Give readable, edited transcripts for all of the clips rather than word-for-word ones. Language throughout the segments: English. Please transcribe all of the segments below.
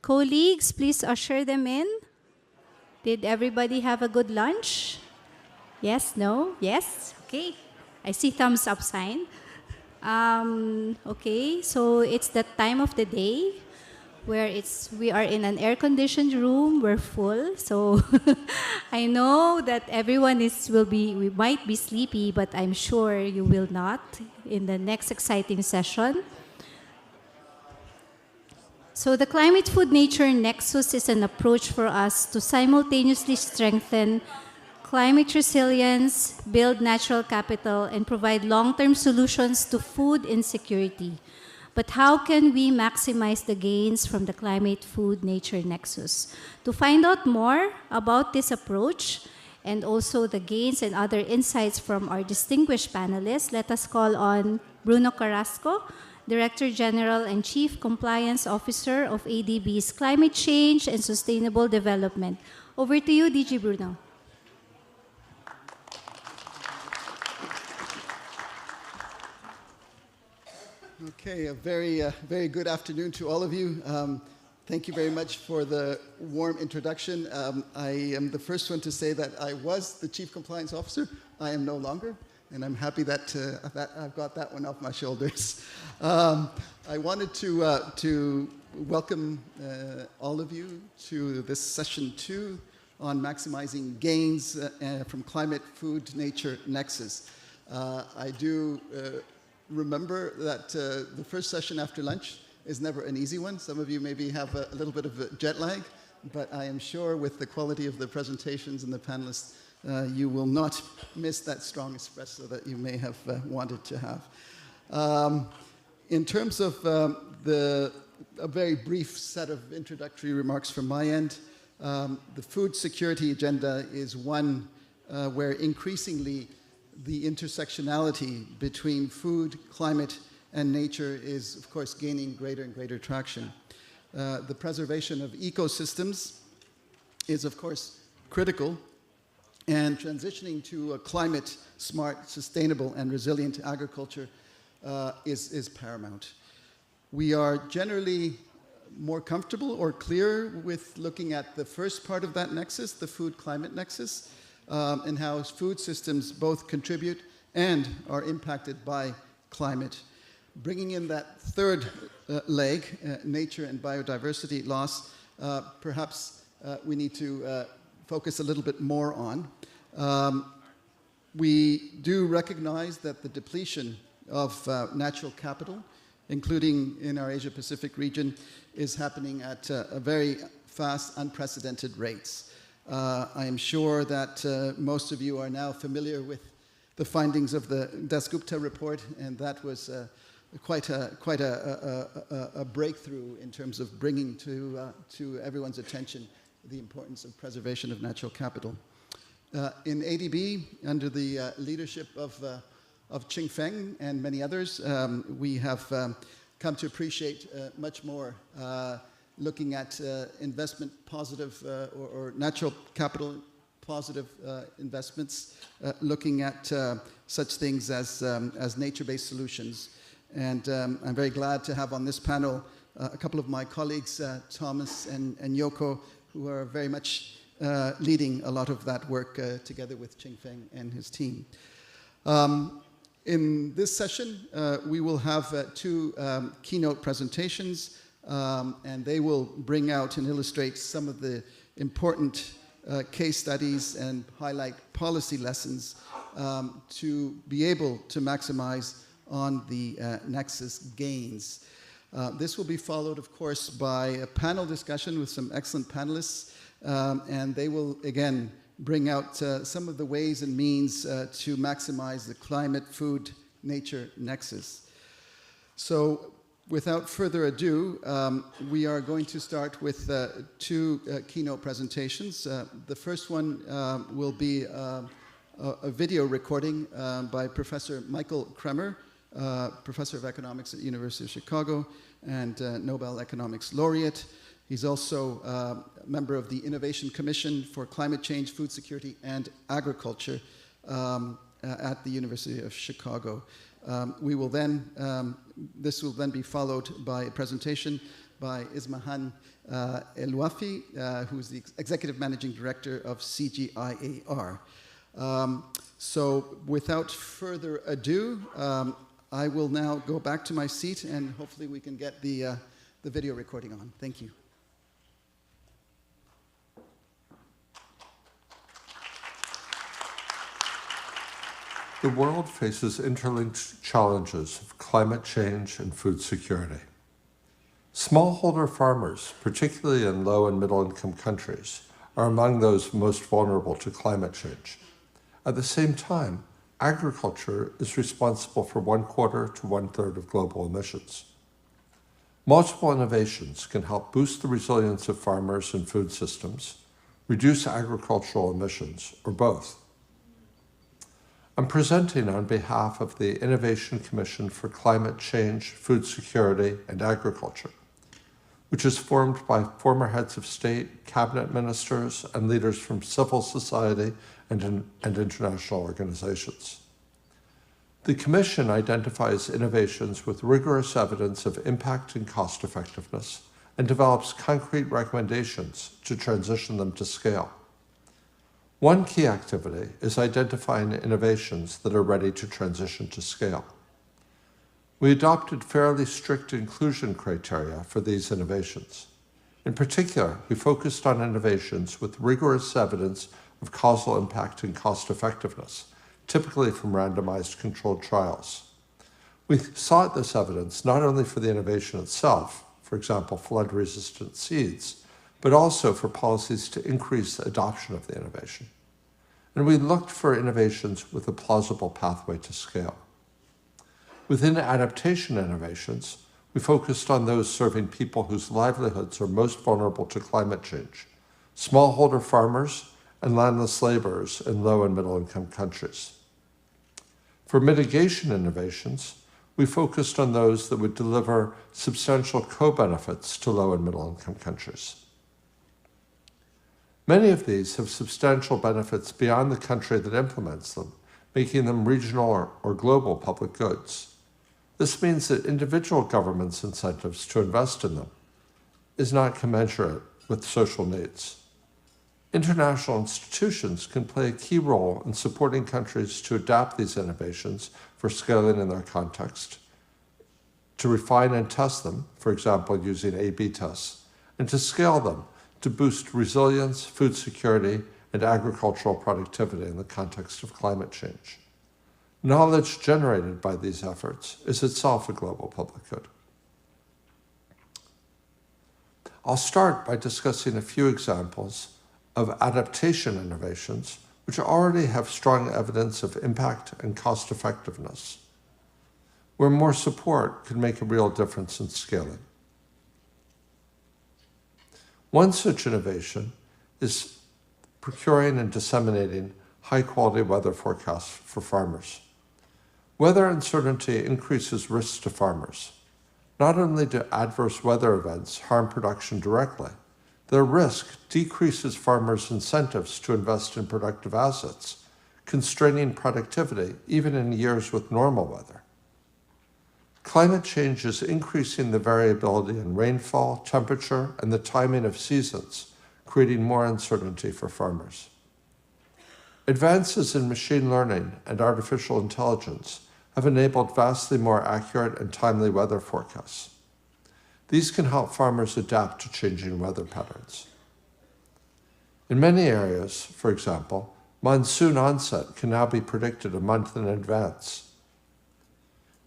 Colleagues, please usher them in. Did everybody have a good lunch? Yes, no, yes? Okay. I see thumbs up sign. Okay, so it's that time of the day where we are in an air-conditioned room, we're full. So I know that everyone we might be sleepy, but I'm sure you will not in the next exciting session. So the climate-food-nature-nexus is an approach for us to simultaneously strengthen climate resilience, build natural capital, and provide long-term solutions to food insecurity. But how can we maximize the gains from the climate-food-nature-nexus? To find out more about this approach and also the gains and other insights from our distinguished panelists, let us call on Bruno Carrasco, Director General and Chief Compliance Officer of ADB's Climate Change and Sustainable Development. Over to you, DG Bruno. Okay, a very good afternoon to all of you. Thank you very much for the warm introduction. I am the first one to say that I was the Chief Compliance Officer. I am no longer, and I'm happy that I've got that one off my shoulders. I wanted to welcome all of you to this session 2 on maximizing gains from climate-food-nature-nexus. I do remember that the first session after lunch is never an easy one. Some of you maybe have a little bit of a jet lag, but I am sure with the quality of the presentations and the panelists, you will not miss that strong espresso that you may have wanted to have. In terms of a very brief set of introductory remarks from my end, the food security agenda is one where increasingly the intersectionality between food, climate, and nature is, of course, gaining greater and greater traction. The preservation of ecosystems is, of course, critical, and transitioning to a climate-smart, sustainable, and resilient agriculture is paramount. We are generally more comfortable or clear with looking at the first part of that nexus, the food-climate nexus, and how food systems both contribute and are impacted by climate. Bringing in that third leg, nature and biodiversity loss, perhaps we need to focus a little bit more on. We do recognize that the depletion of natural capital, including in our Asia-Pacific region, is happening at a very fast, unprecedented rates. I am sure that most of you are now familiar with the findings of the Dasgupta report, and that was quite a breakthrough in terms of bringing to everyone's attention the importance of preservation of natural capital. In ADB, under the leadership of Ching Feng and many others, we have come to appreciate much more looking at investment positive or natural capital positive investments, looking at such things as nature-based solutions. And I'm very glad to have on this panel a couple of my colleagues, Thomas and Yoko, who are very much leading a lot of that work together with Ching Feng and his team. In this session, we will have 2 keynote presentations, and they will bring out and illustrate some of the important case studies and highlight policy lessons to be able to maximize on the Nexus gains. This will be followed, of course, by a panel discussion with some excellent panelists, and they will, again, bring out some of the ways and means to maximize the climate-food-nature nexus. So, without further ado, we are going to start with 2 keynote presentations. The first one will be a video recording by Professor Michael Kremer, Professor of Economics at the University of Chicago and Nobel Economics Laureate. He's also a member of the Innovation Commission for Climate Change, Food Security, and Agriculture at the University of Chicago. This will then be followed by a presentation by Ismahan El-Wafi, who's the Executive Managing Director of sg-afnr. So without further ado, I will now go back to my seat and hopefully we can get the video recording on. Thank you. The world faces interlinked challenges of climate change and food security. Smallholder farmers, particularly in low and middle income countries, are among those most vulnerable to climate change. At the same time, agriculture is responsible for 1/4 to 1/3 of global emissions. Multiple innovations can help boost the resilience of farmers and food systems, reduce agricultural emissions, or both. I'm presenting on behalf of the Innovation Commission for Climate Change, Food Security, and Agriculture, which is formed by former heads of state, cabinet ministers, and leaders from civil society and international organizations. The Commission identifies innovations with rigorous evidence of impact and cost effectiveness and develops concrete recommendations to transition them to scale. One key activity is identifying innovations that are ready to transition to scale. We adopted fairly strict inclusion criteria for these innovations. In particular, we focused on innovations with rigorous evidence of causal impact and cost effectiveness, typically from randomized controlled trials. We sought this evidence not only for the innovation itself, for example, flood-resistant seeds, but also for policies to increase the adoption of the innovation. And we looked for innovations with a plausible pathway to scale. Within adaptation innovations, we focused on those serving people whose livelihoods are most vulnerable to climate change, smallholder farmers and landless laborers in low and middle income countries. For mitigation innovations, we focused on those that would deliver substantial co-benefits to low and middle income countries. Many of these have substantial benefits beyond the country that implements them, making them regional or global public goods. This means that individual governments' incentives to invest in them is not commensurate with social needs. International institutions can play a key role in supporting countries to adapt these innovations for scaling in their context, to refine and test them, for example, using A/B tests, and to scale them to boost resilience, food security, and agricultural productivity in the context of climate change. Knowledge generated by these efforts is itself a global public good. I'll start by discussing a few examples of adaptation innovations which already have strong evidence of impact and cost effectiveness, where more support could make a real difference in scaling. One such innovation is procuring and disseminating high-quality weather forecasts for farmers. Weather uncertainty increases risks to farmers. Not only do adverse weather events harm production directly, their risk decreases farmers' incentives to invest in productive assets, constraining productivity even in years with normal weather. Climate change is increasing the variability in rainfall, temperature, and the timing of seasons, creating more uncertainty for farmers. Advances in machine learning and artificial intelligence have enabled vastly more accurate and timely weather forecasts. These can help farmers adapt to changing weather patterns. In many areas, for example, monsoon onset can now be predicted a month in advance.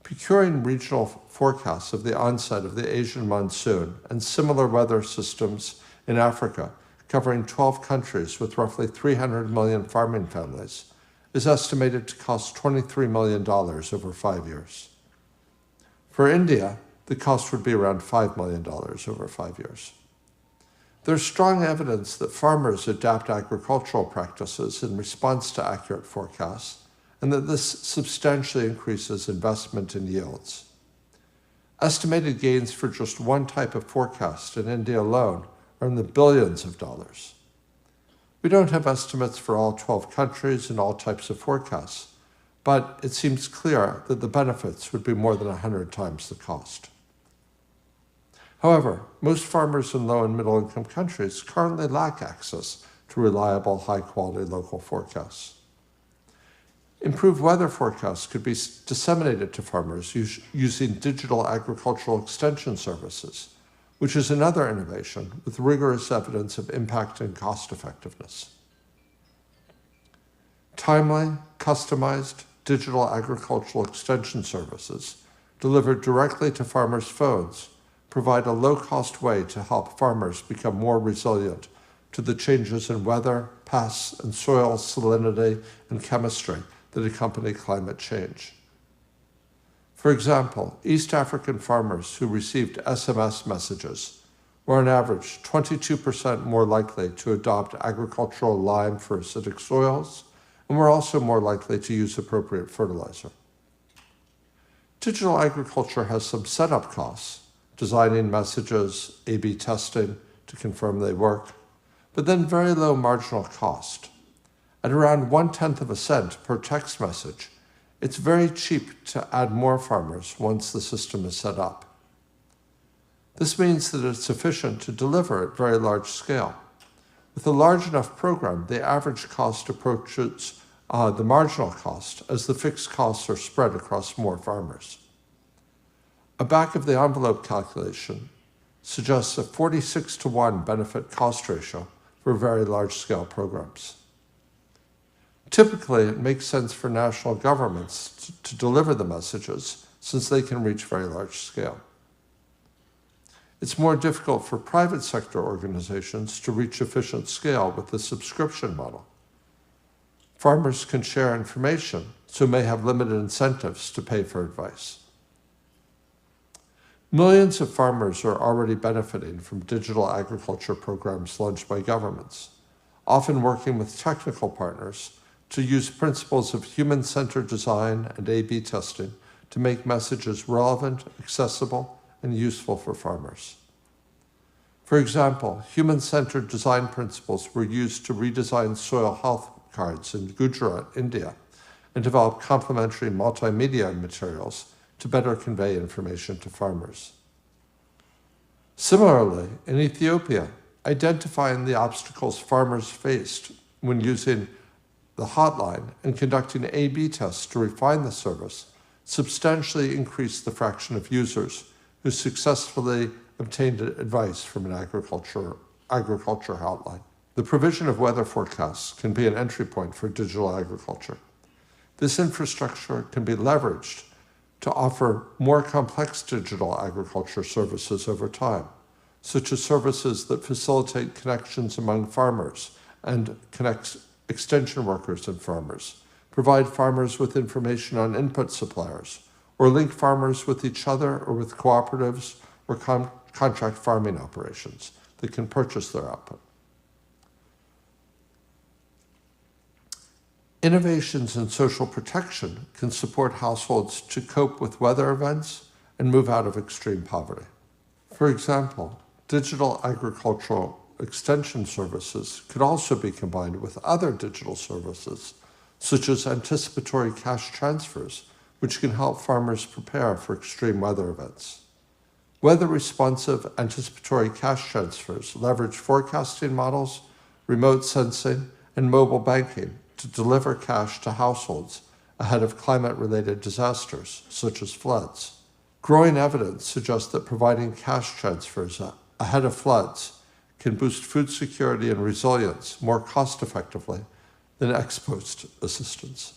Procuring regional forecasts of the onset of the Asian monsoon and similar weather systems in Africa, covering 12 countries with roughly 300 million farming families, is estimated to cost $23 million over 5 years. For India, the cost would be around $5 million over 5 years. There's strong evidence that farmers adapt agricultural practices in response to accurate forecasts, and that this substantially increases investment in yields. Estimated gains for just one type of forecast in India alone are in the billions of dollars. We don't have estimates for all 12 countries and all types of forecasts, but it seems clear that the benefits would be more than 100 times the cost. However, most farmers in low and middle income countries currently lack access to reliable, high-quality local forecasts. Improved weather forecasts could be disseminated to farmers using digital agricultural extension services, which is another innovation with rigorous evidence of impact and cost effectiveness. Timely, customized digital agricultural extension services delivered directly to farmers' phones provide a low-cost way to help farmers become more resilient to the changes in weather, pests, and soil salinity and chemistry that accompany climate change. For example, East African farmers who received SMS messages were on average 22% more likely to adopt agricultural lime for acidic soils, and were also more likely to use appropriate fertilizer. Digital agriculture has some setup costs, designing messages, A/B testing to confirm they work, but then very low marginal cost. At around 1/10 of a cent per text message, it's very cheap to add more farmers once the system is set up. This means that it's efficient to deliver at very large scale. With a large enough program, the average cost approaches the marginal cost as the fixed costs are spread across more farmers. A back-of-the-envelope calculation suggests a 46-to-1 benefit-cost ratio for very large-scale programs. Typically, it makes sense for national governments to deliver the messages since they can reach very large scale. It's more difficult for private sector organizations to reach efficient scale with the subscription model. Farmers can share information, so may have limited incentives to pay for advice. Millions of farmers are already benefiting from digital agriculture programs launched by governments, often working with technical partners to use principles of human-centered design and A/B testing to make messages relevant, accessible, and useful for farmers. For example, human-centered design principles were used to redesign soil health cards in Gujarat, India, and develop complementary multimedia materials to better convey information to farmers. Similarly, in Ethiopia, identifying the obstacles farmers faced when using the hotline and conducting A/B tests to refine the service substantially increased the fraction of users who successfully obtained advice from an agriculture hotline. The provision of weather forecasts can be an entry point for digital agriculture. This infrastructure can be leveraged to offer more complex digital agriculture services over time, such as services that facilitate connections among farmers and connect extension workers and farmers, provide farmers with information on input suppliers, or link farmers with each other or with cooperatives or contract farming operations that can purchase their output. Innovations in social protection can support households to cope with weather events and move out of extreme poverty. For example, digital agricultural extension services could also be combined with other digital services, such as anticipatory cash transfers, which can help farmers prepare for extreme weather events. Weather-responsive anticipatory cash transfers leverage forecasting models, remote sensing, and mobile banking to deliver cash to households ahead of climate-related disasters, such as floods. Growing evidence suggests that providing cash transfers ahead of floods can boost food security and resilience more cost-effectively than ex-post assistance.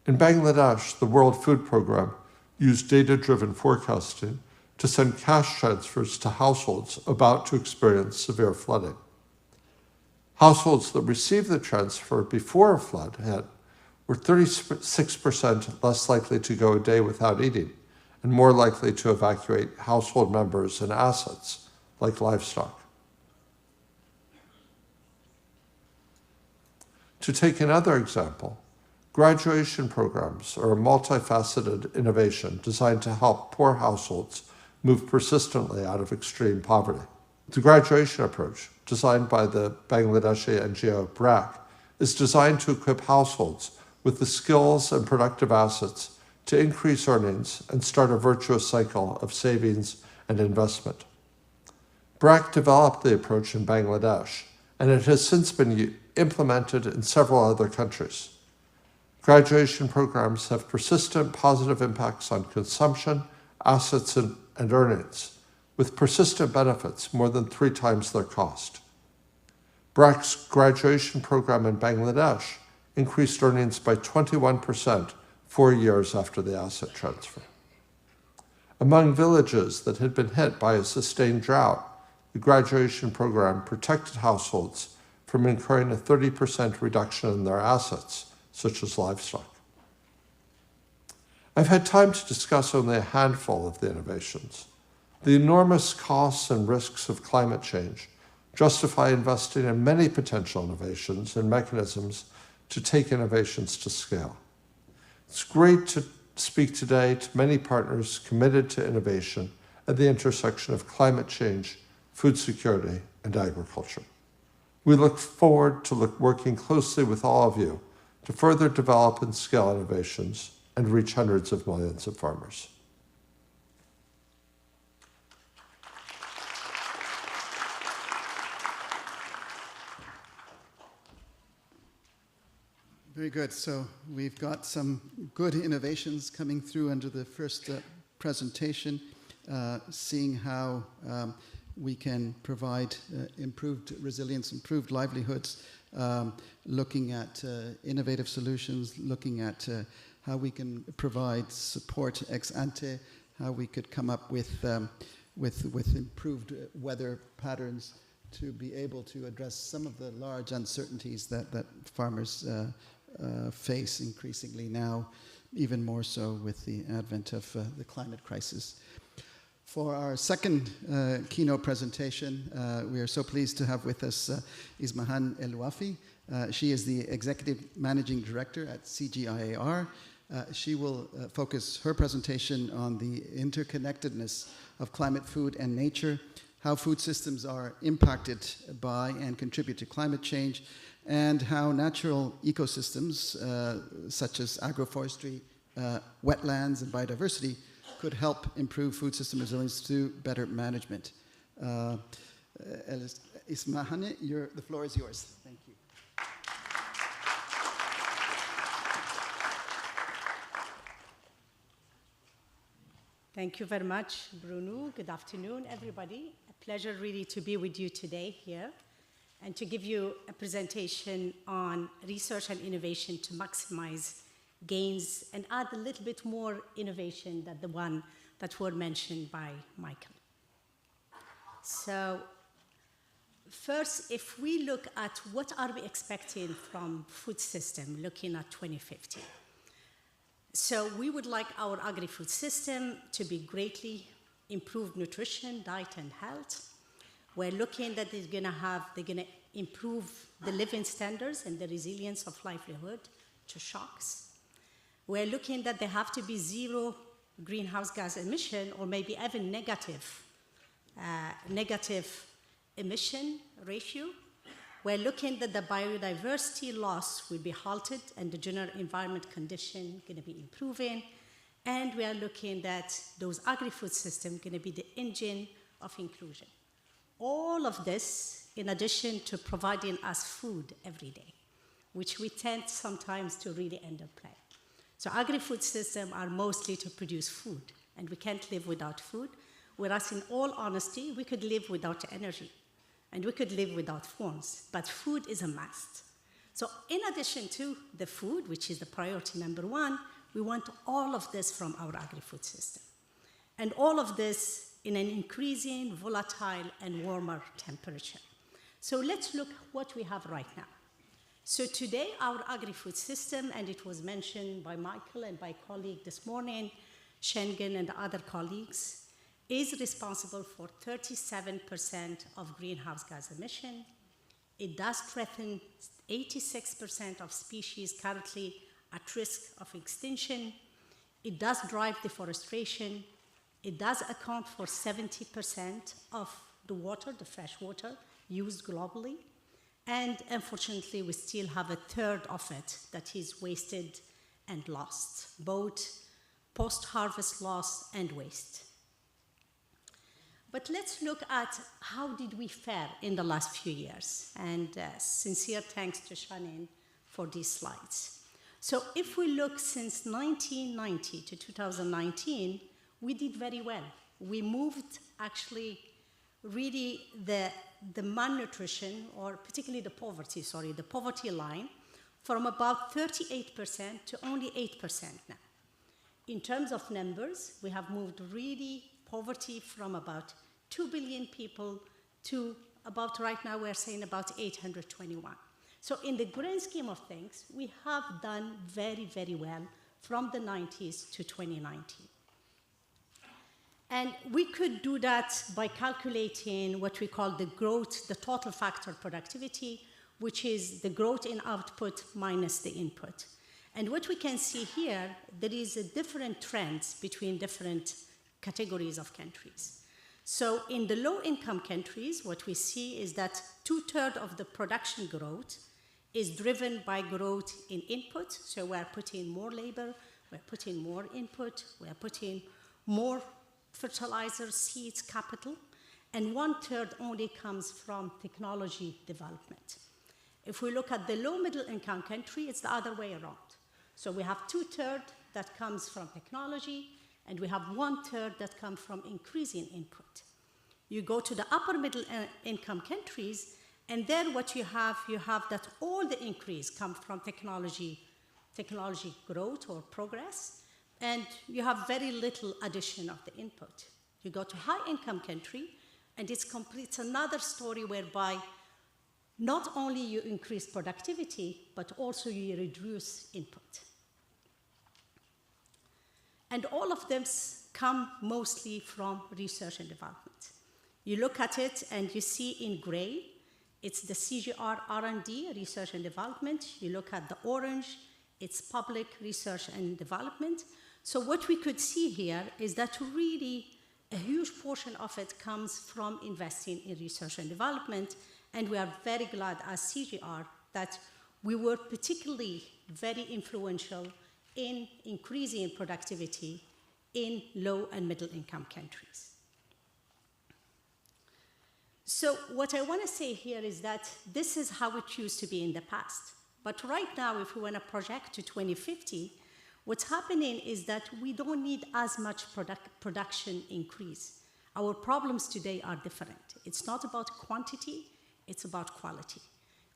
In Bangladesh, the World Food Programme used data-driven forecasting to send cash transfers to households about to experience severe flooding. Households that received the transfer before a flood hit were 36% less likely to go a day without eating and more likely to evacuate household members and assets, like livestock. To take another example, graduation programs are a multifaceted innovation designed to help poor households move persistently out of extreme poverty. The graduation approach, designed by the Bangladeshi NGO BRAC, is designed to equip households with the skills and productive assets to increase earnings and start a virtuous cycle of savings and investment. BRAC developed the approach in Bangladesh, and it has since been implemented in several other countries. Graduation programs have persistent positive impacts on consumption, assets, and earnings, with persistent benefits more than 3 times their cost. BRAC's graduation program in Bangladesh increased earnings by 21% 4 years after the asset transfer. Among villages that had been hit by a sustained drought, the graduation program protected households from incurring a 30% reduction in their assets, such as livestock. I've had time to discuss only a handful of the innovations. The enormous costs and risks of climate change justify investing in many potential innovations and mechanisms to take innovations to scale. It's great to speak today to many partners committed to innovation at the intersection of climate change, food security, and agriculture. We look forward to working closely with all of you to further develop and scale innovations and reach hundreds of millions of farmers. Very good. So we've got some good innovations coming through under the first presentation, seeing how we can provide improved resilience, improved livelihoods, looking at innovative solutions, looking at how we can provide support ex ante, how we could come up with improved weather patterns to be able to address some of the large uncertainties that farmers face increasingly now, even more so with the advent of the climate crisis. For our second keynote presentation, we are so pleased to have with us Ismahan El-Wafi. She is the Executive Managing Director at sg-afnr. She will focus her presentation on the interconnectedness of climate, food, and nature, how food systems are impacted by and contribute to climate change, and how natural ecosystems, such as agroforestry, wetlands, and biodiversity, could help improve food system resilience through better management. Ismahan, the floor is yours. Thank you. Thank you very much, Bruno. Good afternoon, everybody. A pleasure really to be with you today here and to give you a presentation on research and innovation to maximize gains and add a little bit more innovation than the one that were mentioned by Michael. So first, if we look at what are we expecting from food system looking at 2050. So we would like our agri-food system to be greatly improved nutrition, diet, and health. We're looking that they're gonna improve the living standards and the resilience of livelihood to shocks. We're looking that they have to be zero greenhouse gas emission or maybe even negative emission ratio. We're looking that the biodiversity loss will be halted and the general environment condition going to be improving. And we are looking that those agri-food systems going to be the engine of inclusion. All of this in addition to providing us food every day, which we tend sometimes to really underplay. So agri-food systems are mostly to produce food, and we can't live without food, whereas in all honesty, we could live without energy. And we could live without phones, but food is a must. So in addition to the food, which is the priority number one, we want all of this from our agri-food system. And all of this in an increasing, volatile, and warmer temperature. So let's look what we have right now. So today, our agri-food system, and it was mentioned by Michael and by colleague this morning, Schengen and other colleagues, is responsible for 37% of greenhouse gas emission. It does threaten 86% of species currently at risk of extinction. It does drive deforestation. It does account for 70% of the water, the fresh water, used globally. And unfortunately, we still have a third of it that is wasted and lost, both post-harvest loss and waste. But let's look at how did we fare in the last few years. And sincere thanks to Shannon for these slides. So if we look since 1990 to 2019, we did very well. We moved actually really the malnutrition, or particularly the poverty line, from about 38% to only 8% now. In terms of numbers, we have moved really poverty from about 2 billion people to about, right now we're saying about 821. So in the grand scheme of things, we have done very, very well from the 90s to 2019. And we could do that by calculating what we call the growth, the total factor productivity, which is the growth in output minus the input. And what we can see here, there is a different trends between different categories of countries. So in the low-income countries, what we see is that 2/3 of the production growth is driven by growth in input. So we're putting more labor, we're putting more input, we're putting more fertilizer, seeds, capital, and 1/3 only comes from technology development. If we look at the low-middle income country, it's the other way around. So we have 2/3 that comes from technology, and we have 1/3 that come from increasing input. You go to the upper middle income countries, and then what you have that all the increase come from technology growth or progress, and you have very little addition of the input. You go to high income country, and it's another story whereby not only you increase productivity, but also you reduce input. And all of them come mostly from research and development. You look at it and you see in gray, it's the CGR R&D, research and development. You look at the orange, it's public research and development. So what we could see here is that really a huge portion of it comes from investing in research and development, and we are very glad as CGR that we were particularly very influential in increasing productivity in low and middle income countries. So what I want to say here is that this is how it used to be in the past. But right now, if we want to project to 2050, what's happening is that we don't need as much production increase. Our problems today are different. It's not about quantity, it's about quality.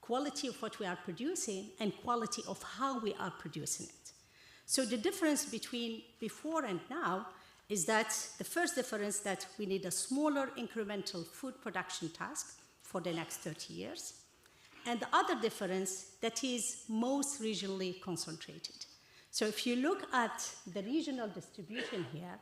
Quality of what we are producing and quality of how we are producing it. So the difference between before and now is that the first difference that we need a smaller incremental food production task for the next 30 years. And the other difference that is most regionally concentrated. So if you look at the regional distribution here,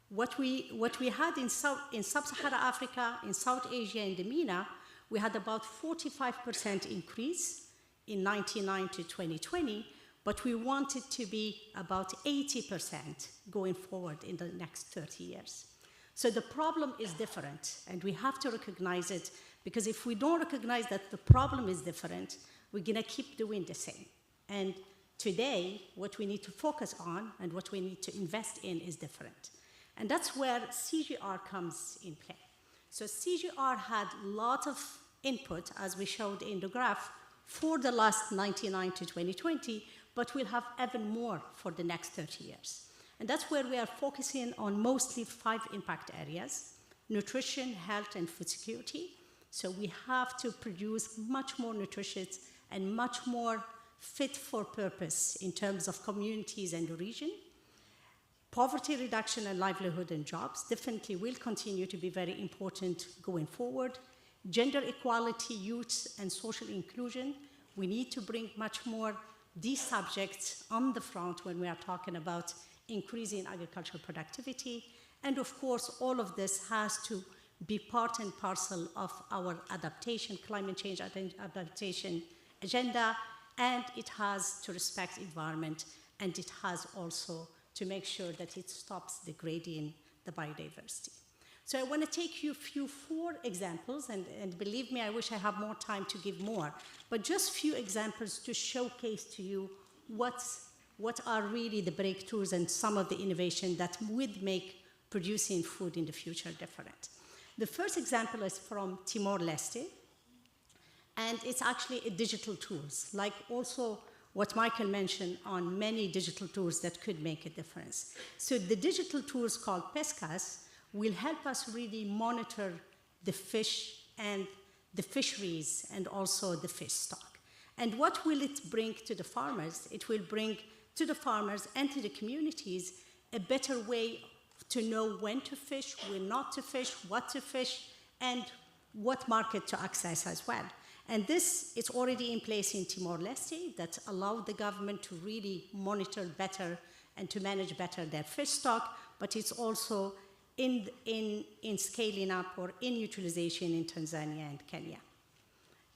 what we had in Sub-Saharan Africa, in South Asia, and the MENA, we had about 45% increase in 1999 to 2020, but we want it to be about 80% going forward in the next 30 years. So the problem is different, and we have to recognize it, because if we don't recognize that the problem is different, we're gonna keep doing the same. And today, what we need to focus on and what we need to invest in is different. And that's where CGR comes in play. So CGR had a lot of input, as we showed in the graph, for the last 1999 to 2020, but we'll have even more for the next 30 years. And that's where we are focusing on mostly 5 impact areas: nutrition, health, and food security. So we have to produce much more nutritious and much more fit for purpose in terms of communities and the region. Poverty reduction and livelihood and jobs definitely will continue to be very important going forward. Gender equality, youth, and social inclusion. We need to bring much more these subjects on the front when we are talking about increasing agricultural productivity. And of course, all of this has to be part and parcel of our adaptation, climate change adaptation agenda, and it has to respect environment, and it has also to make sure that it stops degrading the biodiversity. So I want to take you 4 examples, and believe me, I wish I had more time to give more, but just few examples to showcase to you what are really the breakthroughs and some of the innovation that would make producing food in the future different. The first example is from Timor-Leste, and it's actually a digital tools, like also what Michael mentioned on many digital tools that could make a difference. So the digital tools called Pescas will help us really monitor the fish and the fisheries and also the fish stock. And what will it bring to the farmers? It will bring to the farmers and to the communities a better way to know when to fish, when not to fish, what to fish, and what market to access as well. And this is already in place in Timor-Leste that allowed the government to really monitor better and to manage better their fish stock, but it's also in scaling up or in utilization in Tanzania and Kenya.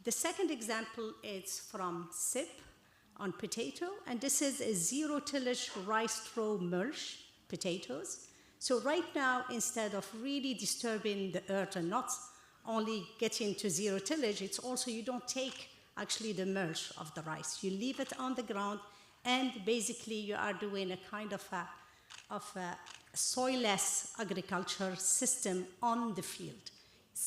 The second example is from SIP on potato, and this is a zero-tillage rice straw mulch potatoes. So right now, instead of really disturbing the earth and not only getting to zero tillage, it's also you don't take actually the mulch of the rice. You leave it on the ground, and basically you are doing a kind of a soilless agriculture system on the field.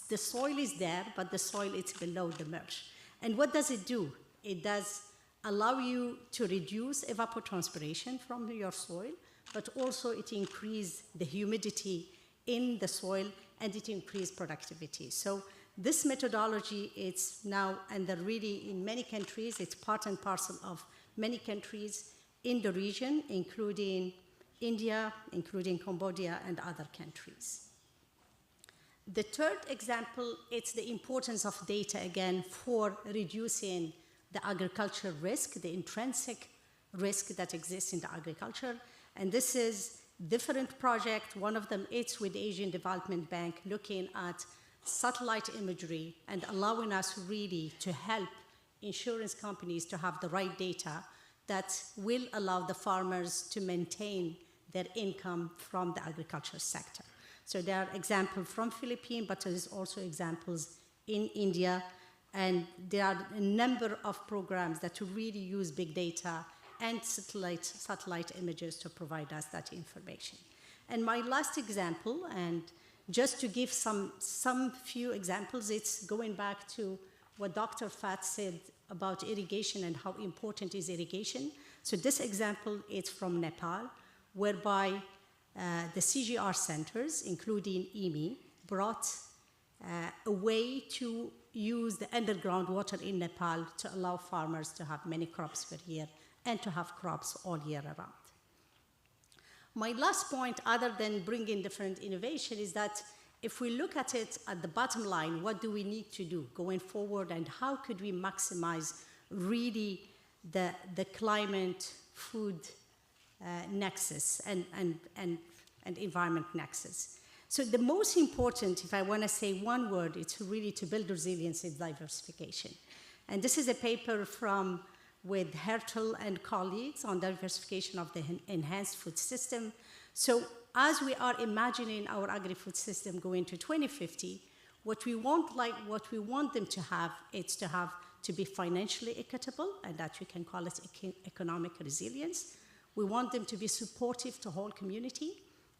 The soil is there, but the soil is below the mulch. And what does it do? It does allow you to reduce evapotranspiration from your soil, but also it increases the humidity in the soil and it increases productivity. So this methodology is now, and really in many countries, it's part and parcel of many countries in the region, including India, including Cambodia, and other countries. The third example, it's the importance of data again for reducing the agricultural risk, the intrinsic risk that exists in the agriculture. And this is different project. One of them is with the Asian Development Bank looking at satellite imagery and allowing us really to help insurance companies to have the right data that will allow the farmers to maintain their income from the agriculture sector. So there are examples from Philippines, but there is also examples in India, and there are a number of programs that really use big data and satellite images to provide us that information. And my last example, and just to give some few examples, it's going back to what Dr. Fat said about irrigation and how important is irrigation. So this example is from Nepal, whereby the CGR centers, including IMI, brought a way to use the underground water in Nepal to allow farmers to have many crops per year and to have crops all year around. My last point, other than bringing different innovation, is that if we look at it at the bottom line, what do we need to do going forward, and how could we maximize really the climate-food nexus and environment nexus? So the most important, if I want to say one word, it's really to build resilience and diversification. And this is a paper with Hertel and colleagues on diversification of the enhanced food system. So as we are imagining our agri-food system going to 2050, what we want them to have is to be financially equitable, and that we can call it economic resilience. We want them to be supportive to whole community,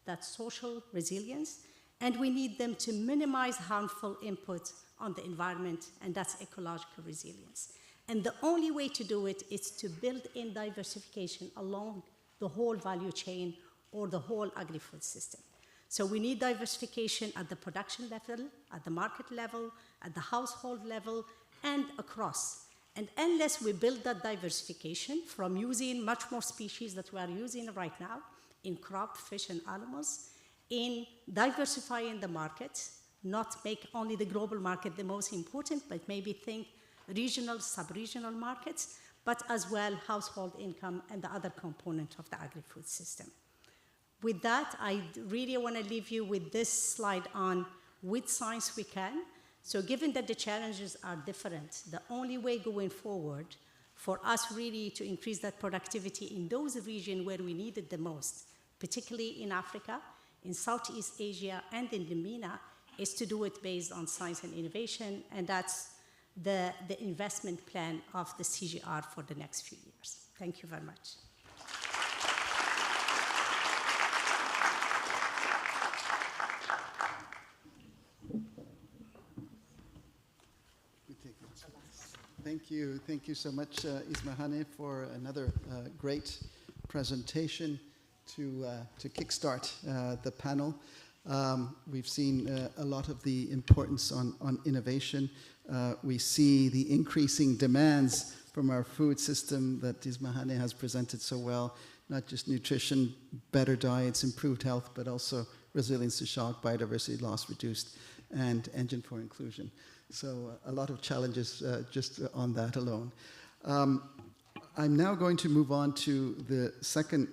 that's social resilience, and we need them to minimize harmful input on the environment, and that's ecological resilience. And the only way to do it is to build in diversification along the whole value chain or the whole agri-food system. So we need diversification at the production level, at the market level, at the household level, and across. And unless we build that diversification from using much more species that we are using right now in crop, fish, and animals, in diversifying the market, not make only the global market the most important, but maybe think regional, sub-regional markets, but as well household income and the other component of the agri-food system. With that, I really want to leave you with this slide on with science we can. So given that the challenges are different, the only way going forward for us really to increase that productivity in those regions where we need it the most, particularly in Africa, in Southeast Asia, and in the MENA, is to do it based on science and innovation, and that's the investment plan of the CGR for the next few years. Thank you very much. Thank you so much, Ismahane, for another great presentation to kickstart the panel. We've seen a lot of the importance on innovation. We see the increasing demands from our food system that Ismahane has presented so well, not just nutrition, better diets, improved health, but also resilience to shock, biodiversity loss reduced, and engine for inclusion. So a lot of challenges just on that alone. I'm now going to move on to the second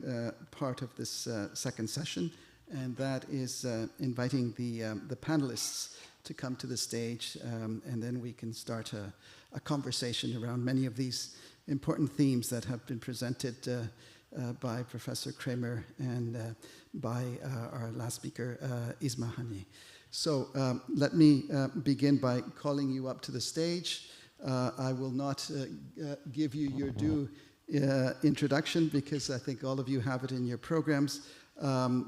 part of this second session, and that is inviting the panelists to come to the stage, and then we can start a conversation around many of these important themes that have been presented by Professor Kramer and by our last speaker, Ismahane. So let me begin by calling you up to the stage. I will not give you your due introduction because I think all of you have it in your programs.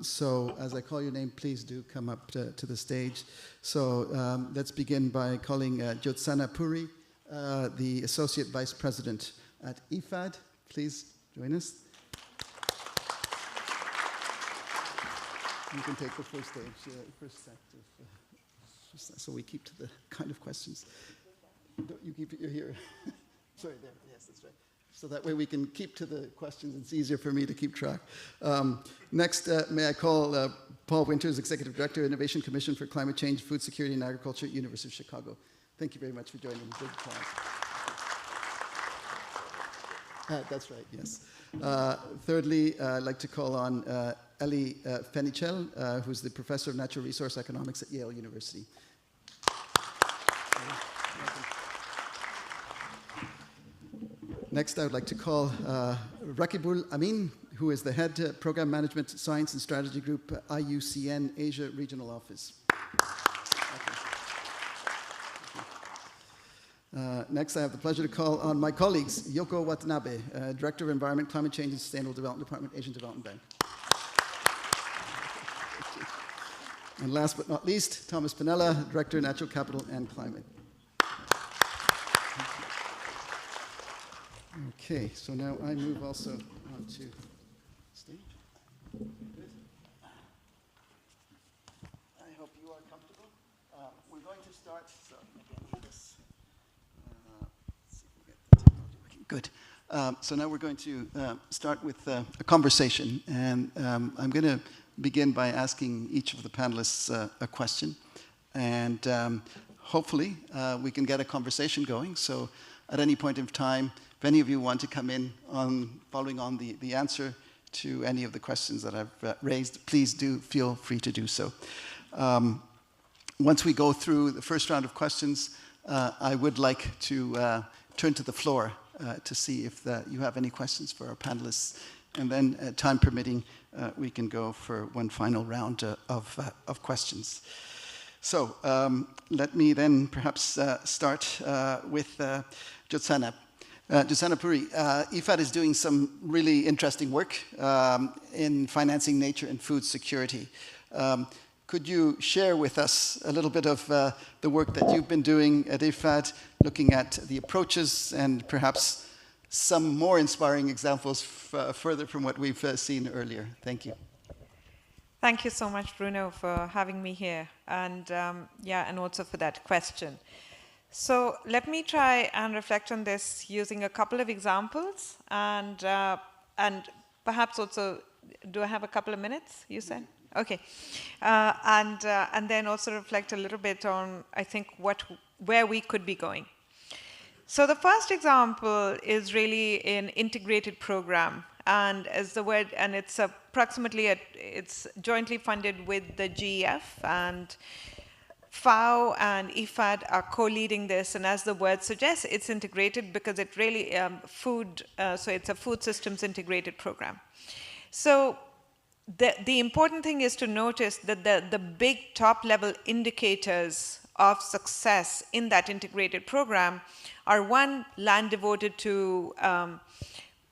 So as I call your name, please do come up to the stage. So let's begin by calling Jyotsana Puri, the Associate Vice President at IFAD. Please join us. You can take the first stage, first set of, so we keep to the kind of questions. You keep it, you're here. Sorry, there, yes, that's right. So that way we can keep to the questions. It's easier for me to keep track. Next, may I call Paul Winters, Executive Director, Innovation Commission for Climate Change, Food Security and Agriculture at University of Chicago. Thank you very much for joining. Big applause. That's right, yes. Thirdly, I'd like to call on Ellie Fenichel, who's the Professor of Natural Resource Economics at Yale University. Next, I would like to call Rakibul Amin, who is the Head Program Management Science and Strategy Group, IUCN Asia Regional Office. Next, I have the pleasure to call on my colleagues, Yoko Watanabe, Director of Environment, Climate Change and Sustainable Development Department, Asian Development Bank. And last but not least, Thomas Pinella, Director, Natural Capital and Climate. Okay, so now I move also on to stage. I hope you are comfortable. We're going to start, so again, this. Let's see if we get the technology working. Good. So now we're going to start with a conversation, and I'm going to begin by asking each of the panelists a question, and hopefully we can get a conversation going. So at any point in time, if any of you want to come in following on the answer to any of the questions that I've raised, please do feel free to do so. Once we go through the first round of questions, I would like to turn to the floor to see if you have any questions for our panelists. And then, time permitting, we can go for one final round of questions. So let me then perhaps start with Jyotsana. Jyotsana Puri, IFAD is doing some really interesting work in financing nature and food security. Could you share with us a little bit of the work that you've been doing at IFAD, looking at the approaches and perhaps some more inspiring examples further from what we've seen earlier? Thank you. Thank you so much, Bruno, for having me here, and and also for that question. So let me try and reflect on this using a couple of examples, and perhaps also, do I have a couple of minutes, you said? Okay. And then also reflect a little bit on, I think, where we could be going. So the first example is really an integrated program, and as the word, and it's approximately, it's jointly funded with the GEF, and FAO and IFAD are co-leading this, and as the word suggests, it's integrated because it really so it's a food systems integrated program. So the important thing is to notice that the big top-level indicators of success in that integrated program are, one, land devoted to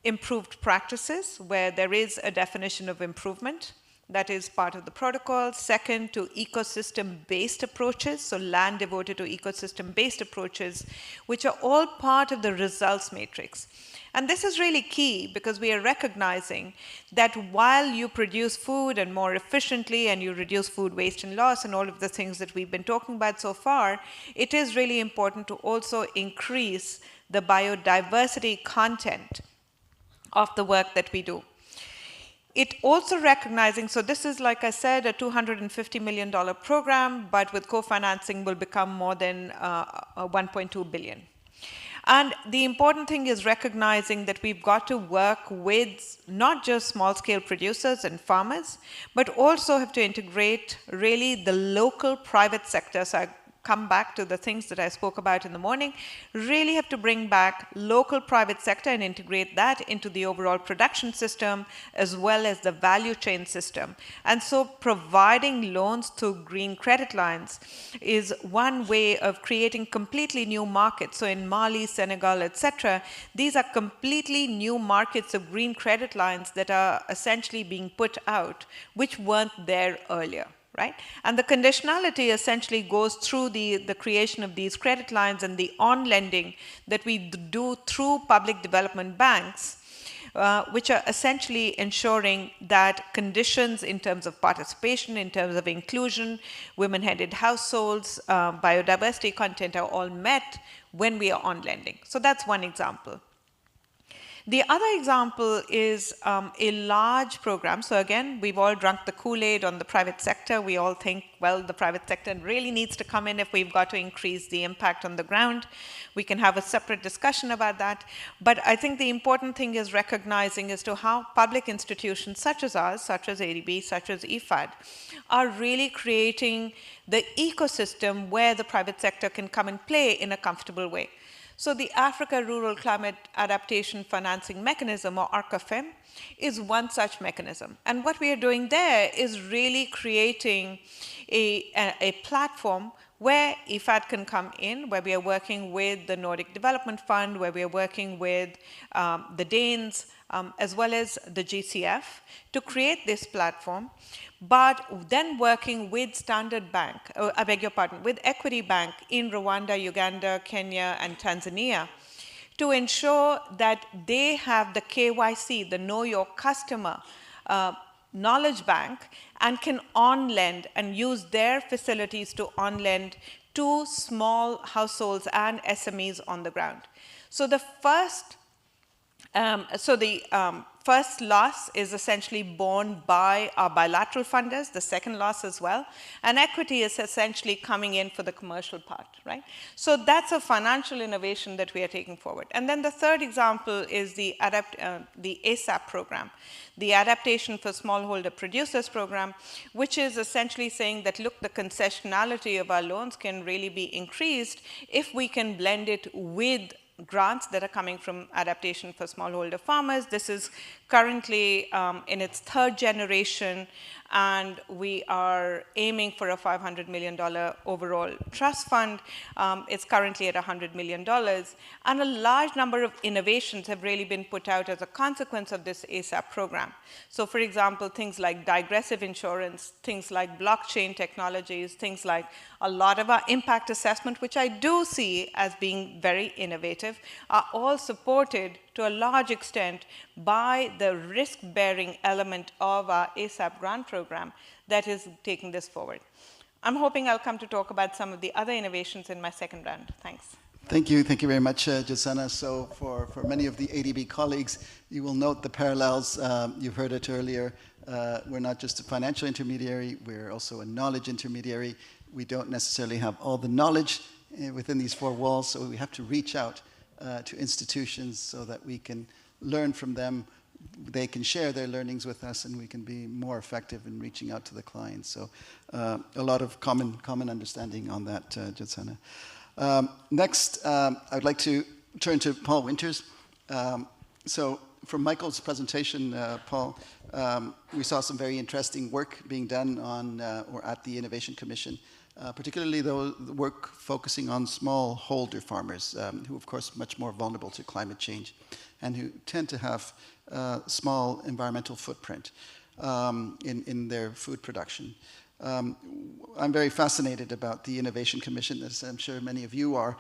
improved practices, where there is a definition of improvement. that is part of the protocol. Second, to ecosystem-based approaches, so land devoted to ecosystem-based approaches, which are all part of the results matrix. And this is really key because we are recognizing that while you produce food and more efficiently and you reduce food waste and loss and all of the things that we've been talking about so far, it is really important to also increase the biodiversity content of the work that we do. It also recognizing, so this is, like I said, a $250 million program, but with co-financing will become more than 1.2 billion. And the important thing is recognizing that we've got to work with not just small-scale producers and farmers, but also have to integrate really the local private sector. So I come back to the things that I spoke about in the morning, really have to bring back local private sector and integrate that into the overall production system as well as the value chain system. And so providing loans through green credit lines is one way of creating completely new markets. So in Mali, Senegal, etc., these are completely new markets of green credit lines that are essentially being put out, which weren't there earlier. Right? And the conditionality essentially goes through the creation of these credit lines and the on-lending that we do through public development banks, which are essentially ensuring that conditions in terms of participation, in terms of inclusion, women-headed households, biodiversity content are all met when we are on-lending. So that's one example. The other example is a large program. So again, we've all drunk the Kool-Aid on the private sector. We all think, well, the private sector really needs to come in if we've got to increase the impact on the ground. We can have a separate discussion about that. But I think the important thing is recognizing as to how public institutions such as ours, such as ADB, such as IFAD, are really creating the ecosystem where the private sector can come and play in a comfortable way. So the Africa Rural Climate Adaptation Financing Mechanism, or ARCAFEM, is one such mechanism. And what we are doing there is really creating a platform where IFAD can come in, where we are working with the Nordic Development Fund, where we are working with the Danes, as well as the GCF, to create this platform, but then working with Standard Bank, I beg your pardon, with Equity Bank in Rwanda, Uganda, Kenya, and Tanzania, to ensure that they have the KYC, the Know Your Customer knowledge bank, and can on-lend and use their facilities to on-lend to small households and SMEs on the ground. So the first first loss is essentially borne by our bilateral funders, the second loss as well, and equity is essentially coming in for the commercial part, right? So that's a financial innovation that we are taking forward. And then the third example is the ASAP program, the Adaptation for Smallholder Producers program, which is essentially saying that, look, the concessionality of our loans can really be increased if we can blend it with grants that are coming from Adaptation for Smallholder Farmers. This is currently in its third generation, and we are aiming for a $500 million overall trust fund. It's currently at $100 million, and a large number of innovations have really been put out as a consequence of this ASAP program. So for example, things like digressive insurance, things like blockchain technologies, things like a lot of our impact assessment, which I do see as being very innovative, are all supported to a large extent by the risk-bearing element of our ASAP grant program that is taking this forward. I'm hoping I'll come to talk about some of the other innovations in my second round. Thanks. Thank you very much, Jyotsana. So for many of the ADB colleagues, you will note the parallels. You've heard it earlier. We're not just a financial intermediary, we're also a knowledge intermediary. We don't necessarily have all the knowledge within these four walls, so we have to reach out to institutions so that we can learn from them. They can share their learnings with us, and we can be more effective in reaching out to the clients. So a lot of common understanding on that, Jyotsana. Next, I'd like to turn to Paul Winters. So from Michael's presentation, Paul, we saw some very interesting work being done on or at the Innovation Commission, particularly the work focusing on smallholder farmers, who of course are much more vulnerable to climate change and who tend to have small environmental footprint. in their food production. I'm very fascinated about the Innovation Commission, as I'm sure many of you are,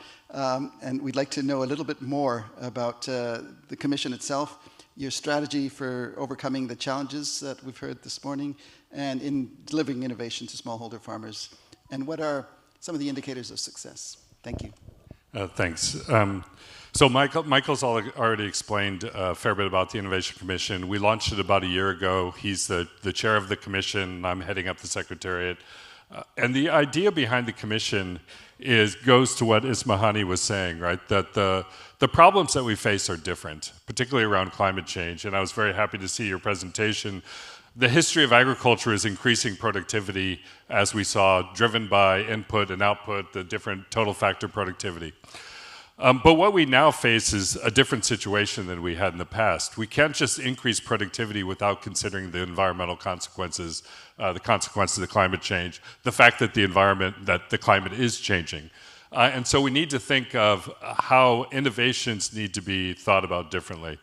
and we'd like to know a little bit more about the Commission itself, your strategy for overcoming the challenges that we've heard this morning, and in delivering innovation to smallholder farmers, and what are some of the indicators of success. Thank you. Thanks. So Michael's already explained a fair bit about the Innovation Commission. We launched it about a year ago. He's the chair of the commission. I'm heading up the secretariat. And the idea behind the commission goes to what Ismahani was saying, right? That the problems that we face are different, particularly around climate change. And I was very happy to see your presentation. The history of agriculture is increasing productivity, as we saw, driven by input and output, the different total factor productivity. But what we now face is a different situation than we had in the past. We can't just increase productivity without considering the environmental consequences, the consequences of climate change, the fact that the climate is changing. And so we need to think of how innovations need to be thought about differently.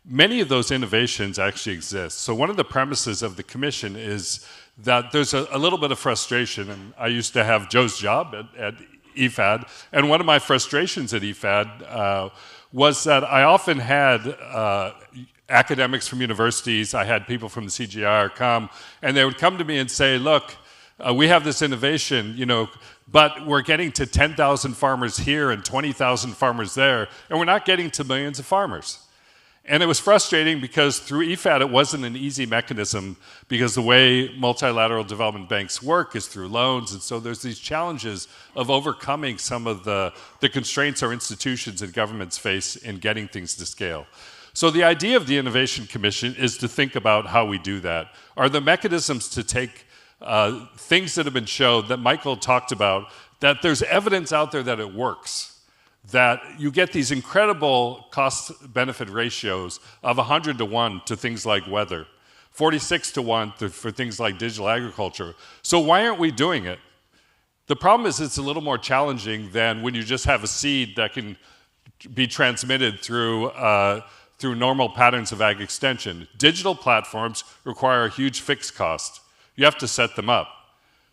Many of those innovations actually exist. So one of the premises of the commission is that there's a little bit of frustration, and I used to have Joe's job at IFAD, and one of my frustrations at IFAD was that I often had academics from universities, I had people from the CGIAR come, and they would come to me and say, look, we have this innovation, but we're getting to 10,000 farmers here and 20,000 farmers there, and we're not getting to millions of farmers. And it was frustrating because through IFAD, it wasn't an easy mechanism because the way multilateral development banks work is through loans. And so there's these challenges of overcoming some of the constraints our institutions and governments face in getting things to scale. So the idea of the Innovation Commission is to think about how we do that. Are the mechanisms to take things that have been shown that Michael talked about, that there's evidence out there that it works, that you get these incredible cost-benefit ratios of 100 to 1 to things like weather, 46 to 1 for things like digital agriculture. So why aren't we doing it? The problem is it's a little more challenging than when you just have a seed that can be transmitted through normal patterns of ag extension. Digital platforms require a huge fixed cost. You have to set them up.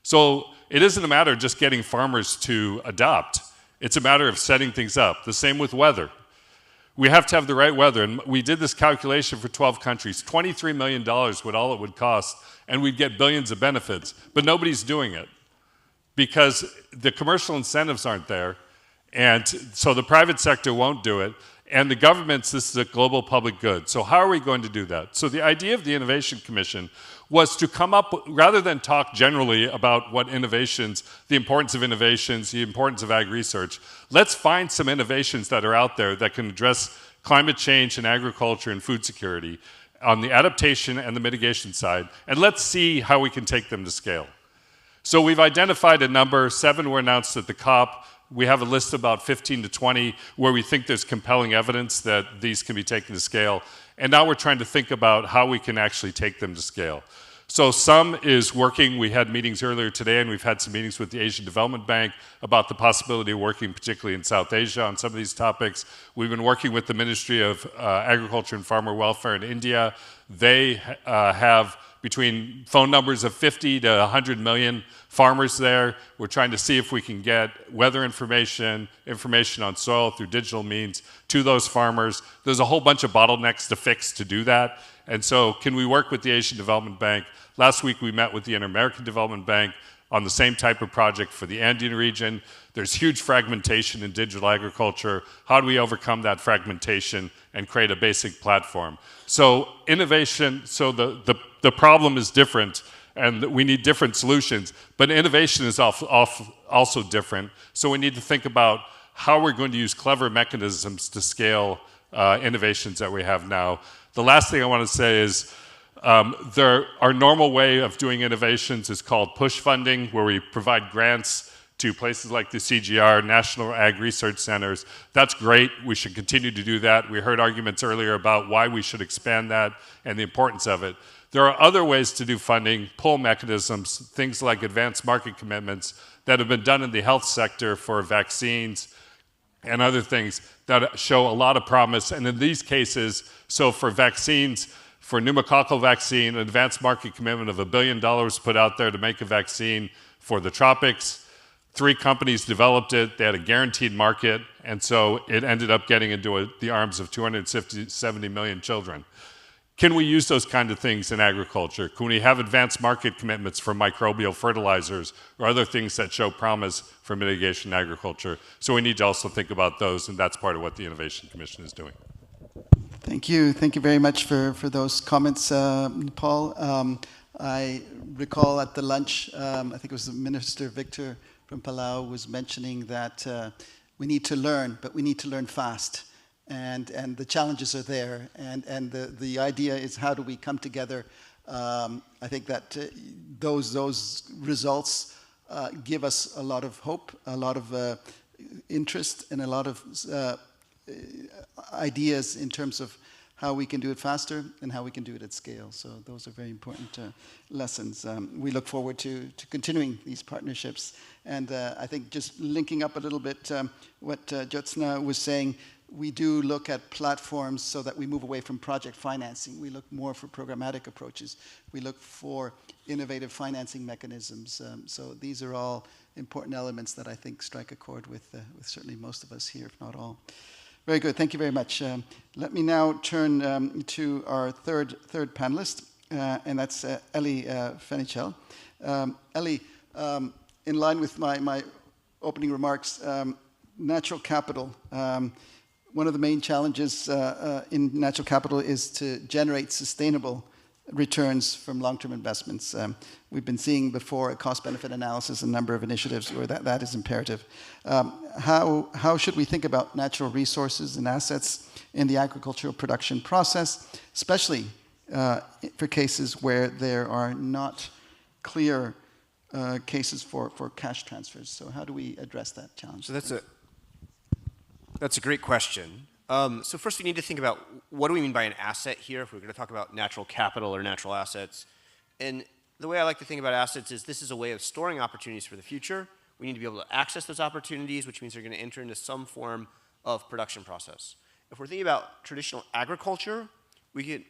So it isn't a matter of just getting farmers to adopt. It's a matter of setting things up. The same with weather. We have to have the right weather. And we did this calculation for 12 countries. $23 million would all it would cost, and we'd get billions of benefits. But nobody's doing it because the commercial incentives aren't there. And so the private sector won't do it. And the governments, this is a global public good. So how are we going to do that? So the idea of the Innovation Commission was to come up, rather than talk generally about what innovations, the importance of innovations, the importance of ag research, let's find some innovations that are out there that can address climate change and agriculture and food security on the adaptation and the mitigation side, and let's see how we can take them to scale. So we've identified a number, 7 were announced at the COP. We have a list of about 15 to 20 where we think there's compelling evidence that these can be taken to scale. And now we're trying to think about how we can actually take them to scale. So some is working. We had meetings earlier today, and we've had some meetings with the Asian Development Bank about the possibility of working particularly in South Asia on some of these topics. We've been working with the Ministry of Agriculture and Farmer Welfare in India. They have between phone numbers of 50 to 100 million farmers there. We're trying to see if we can get weather information on soil through digital means to those farmers. There's a whole bunch of bottlenecks to fix to do that. And so can we work with the Asian Development Bank? Last week we met with the Inter-American Development Bank on the same type of project for the Andean region. There's huge fragmentation in digital agriculture. How do we overcome that fragmentation and create a basic platform? So innovation, so the problem is different, and we need different solutions, but innovation is also different. So we need to think about how we're going to use clever mechanisms to scale innovations that we have now. The last thing I want to say is our normal way of doing innovations is called push funding, where we provide grants to places like the CGR, National Ag Research Centers. That's great. We should continue to do that. We heard arguments earlier about why we should expand that and the importance of it. There are other ways to do funding, pull mechanisms, things like advanced market commitments that have been done in the health sector for vaccines and other things that show a lot of promise. And in these cases, so for vaccines, For pneumococcal vaccine, an advanced market commitment of $1 billion put out there to make a vaccine for the tropics. 3 companies developed it. They had a guaranteed market, and so it ended up getting into the arms of 270 million children. Can we use those kind of things in agriculture? Can we have advanced market commitments for microbial fertilizers or other things that show promise for mitigation in agriculture? So we need to also think about those, and that's part of what the Innovation Commission is doing. Thank you. Thank you very much for those comments, Paul. I recall at the lunch, I think it was the Minister Victor from Palau was mentioning that we need to learn, but we need to learn fast. And the challenges are there. And the idea is how do we come together? I think that those results give us a lot of hope, a lot of interest, and a lot of ideas in terms of how we can do it faster and how we can do it at scale. So those are very important lessons. We look forward to continuing these partnerships. And I think just linking up a little bit what Jyotsna was saying, we do look at platforms so that we move away from project financing. We look more for programmatic approaches. We look for innovative financing mechanisms. So these are all important elements that I think strike a chord with certainly most of us here, if not all. Very good. Thank you very much. Let me now turn to our third panelist, and that's Ellie Fenichel. Ellie, in line with my opening remarks, natural capital. One of the main challenges in natural capital is to generate sustainable returns from long-term investments. We've been seeing before a cost-benefit analysis, a number of initiatives where that is imperative. How should we think about natural resources and assets in the agricultural production process, especially for cases where there are not clear cases for cash transfers? So how do we address that challenge? So that's a great question. So first we need to think about what do we mean by an asset here if we're going to talk about natural capital or natural assets. And the way I like to think about assets is this is a way of storing opportunities for the future. We need to be able to access those opportunities, which means they're going to enter into some form of production process. If we're thinking about traditional agriculture, we get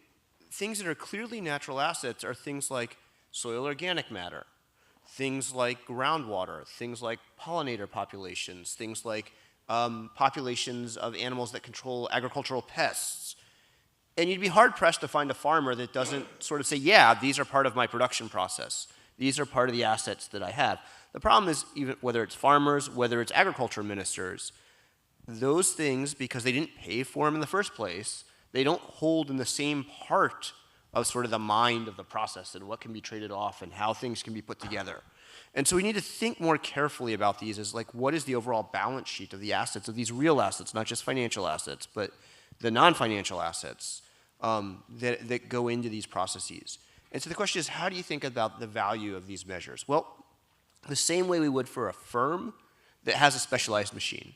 things that are clearly natural assets are things like soil organic matter, things like groundwater, things like pollinator populations, things like populations of animals that control agricultural pests. And you'd be hard-pressed to find a farmer that doesn't sort of say, yeah, these are part of my production process. These are part of the assets that I have. The problem is, even whether it's farmers, whether it's agriculture ministers, those things, because they didn't pay for them in the first place, they don't hold in the same part of sort of the mind of the process and what can be traded off and how things can be put together. And so we need to think more carefully about these as like, what is the overall balance sheet of the assets, of these real assets, not just financial assets, but the non-financial assets that go into these processes. And so the question is, how do you think about the value of these measures? Well, the same way we would for a firm that has a specialized machine,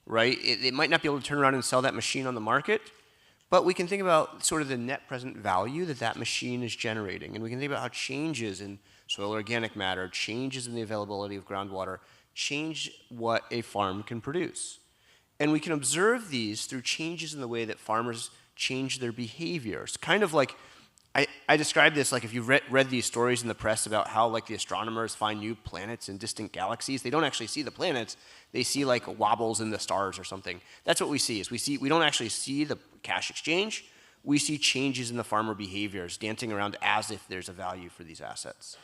right? It might not be able to turn around and sell that machine on the market, but we can think about sort of the net present value that that machine is generating. And we can think about how changes in soil organic matter, changes in the availability of groundwater, change what a farm can produce. And we can observe these through changes in the way that farmers change their behaviors. Kind of like, I describe this like if you've read these stories in the press about how like the astronomers find new planets in distant galaxies, they don't actually see the planets, they see like wobbles in the stars or something. That's what we see, is we don't actually see the cash exchange, we see changes in the farmer behaviors dancing around as if there's a value for these assets.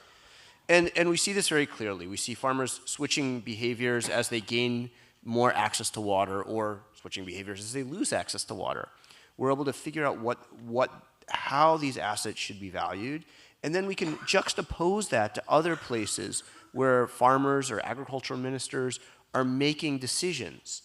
And we see this very clearly. We see farmers switching behaviors as they gain more access to water, or switching behaviors as they lose access to water. We're able to figure out how these assets should be valued, and then we can juxtapose that to other places where farmers or agricultural ministers are making decisions.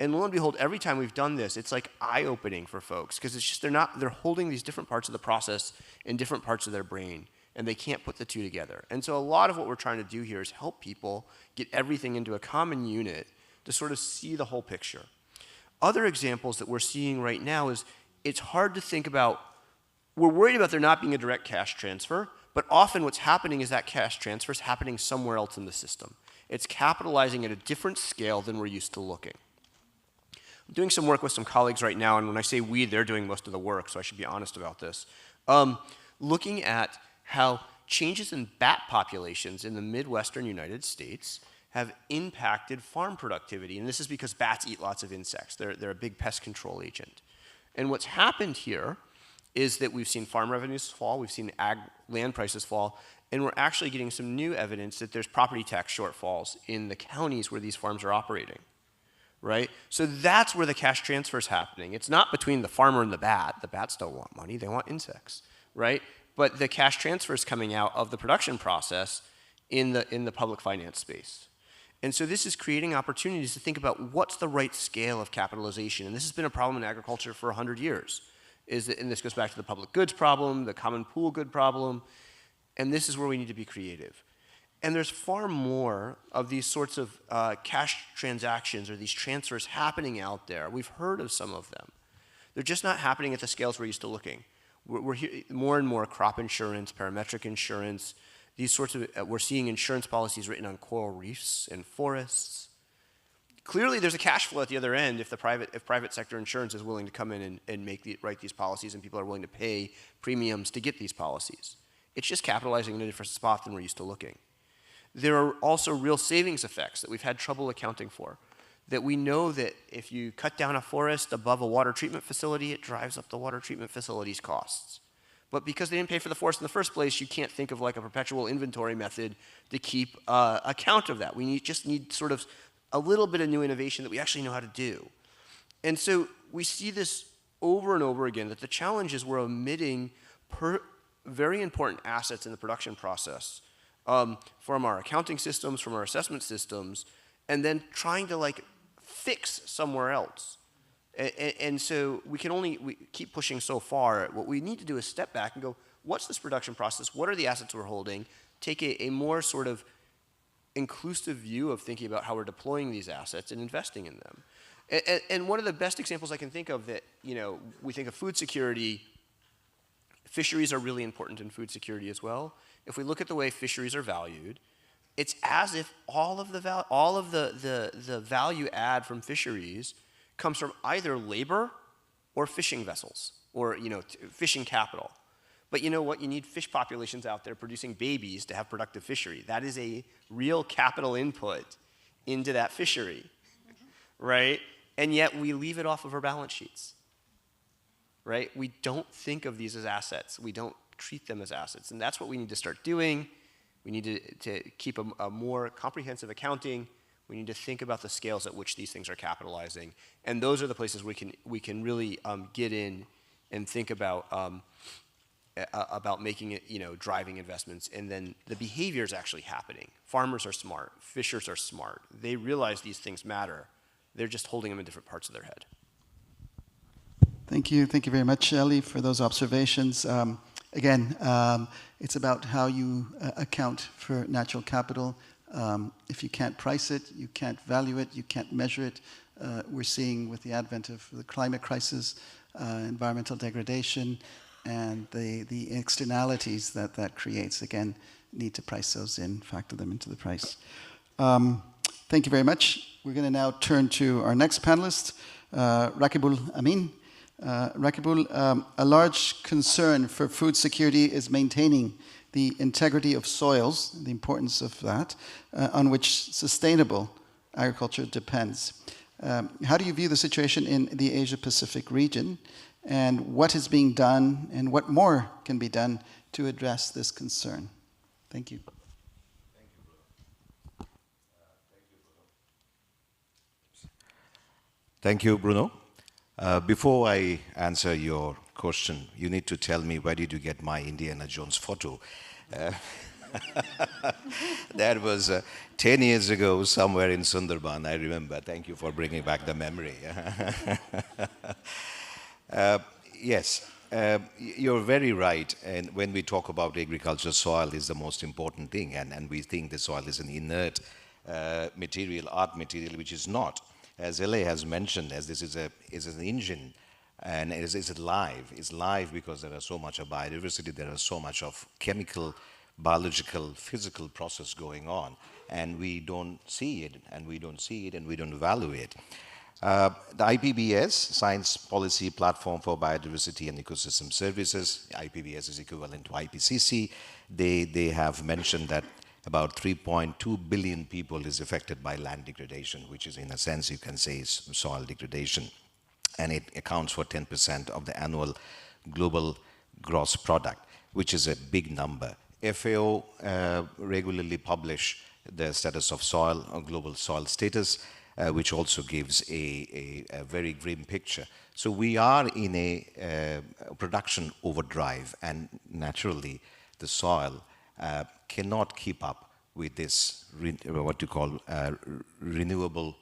And lo and behold, every time we've done this, it's like eye-opening for folks, because it's just they're holding these different parts of the process in different parts of their brain, and they can't put the two together. And so a lot of what we're trying to do here is help people get everything into a common unit to sort of see the whole picture. Other examples that we're seeing right now is it's hard to think about, we're worried about there not being a direct cash transfer, but often what's happening is that cash transfer is happening somewhere else in the system. It's capitalizing at a different scale than we're used to looking. I'm doing some work with some colleagues right now, and when I say we, they're doing most of the work, so I should be honest about this. looking at how changes in bat populations in the Midwestern United States have impacted farm productivity. And this is because bats eat lots of insects. They're a big pest control agent. And what's happened here is that we've seen farm revenues fall, we've seen land prices fall, and we're actually getting some new evidence that there's property tax shortfalls in the counties where these farms are operating, right? So that's where the cash transfer is happening. It's not between the farmer and the bat. The bats don't want money, they want insects, right? But the cash transfer is coming out of the production process in the public finance space. And so this is creating opportunities to think about what's the right scale of capitalization. And this has been a problem in agriculture for 100 years. And this goes back to the public goods problem, the common pool good problem, and this is where we need to be creative. And there's far more of these sorts of cash transactions or these transfers happening out there. We've heard of some of them. They're just not happening at the scales we're used to looking. We're more and more crop insurance, parametric insurance, these sorts of, we're seeing insurance policies written on coral reefs and forests. Clearly there's a cash flow at the other end if private sector insurance is willing to come in and write these policies and people are willing to pay premiums to get these policies. It's just capitalizing in a different spot than we're used to looking. There are also real savings effects that we've had trouble accounting for. That we know that if you cut down a forest above a water treatment facility, it drives up the water treatment facility's costs. But because they didn't pay for the forest in the first place, you can't think of like a perpetual inventory method to keep account of that. We just need sort of a little bit of new innovation that we actually know how to do. And so we see this over and over again, that the challenge is we're omitting very important assets in the production process from our accounting systems, from our assessment systems, and then trying to like fix somewhere else. And so we keep pushing so far. What we need to do is step back and go, what's this production process? What are the assets we're holding? Take a more sort of inclusive view of thinking about how we're deploying these assets and investing in them. And one of the best examples I can think of that, we think of food security, fisheries are really important in food security as well. If we look at the way fisheries are valued, it's as if all of the value add from fisheries comes from either labor or fishing vessels or fishing capital. But you know what? You need fish populations out there producing babies to have productive fishery. That is a real capital input into that fishery, right? And yet we leave it off of our balance sheets, right? We don't think of these as assets. We don't treat them as assets. And that's what we need to start doing. We need to keep a more comprehensive accounting. We need to think about the scales at which these things are capitalizing. And those are the places we can really get in and think about making it, driving investments. And then the behavior is actually happening. Farmers are smart. Fishers are smart. They realize these things matter. They're just holding them in different parts of their head. Thank you. Thank you very much, Ellie, for those observations. Again, it's about how you account for natural capital. If you can't price it, you can't value it, you can't measure it. We're seeing with the advent of the climate crisis, environmental degradation, and the externalities that creates, again, need to price those in, factor them into the price. Thank you very much. We're going to now turn to our next panelist, Rakibul Amin. Rakibul, a large concern for food security is maintaining the integrity of soils, the importance of that, on which sustainable agriculture depends. How do you view the situation in the Asia-Pacific region, and what is being done, and what more can be done to address this concern? Thank you. Thank you, Bruno. Before I answer your question, you need to tell me, where did you get my Indiana Jones photo? That was 10 years ago, somewhere in Sundarban, I remember. Thank you for bringing back the memory. Yes, you're very right. And when we talk about agriculture, soil is the most important thing. And we think the soil is an inert material, art material, which is not. As L.A. has mentioned, as this is an engine, and is it live? It's live because there is so much of biodiversity, there is so much of chemical, biological, physical process going on, and we don't see it, and we don't value it. The IPBS, Science Policy Platform for Biodiversity and Ecosystem Services, IPBS is equivalent to IPCC. They have mentioned that about 3.2 billion people is affected by land degradation, which is in a sense you can say is soil degradation. And it accounts for 10% of the annual global gross product, which is a big number. FAO regularly publish the status of soil, or global soil status, which also gives a very grim picture. So we are in a production overdrive, and naturally the soil cannot keep up with this, what you call renewable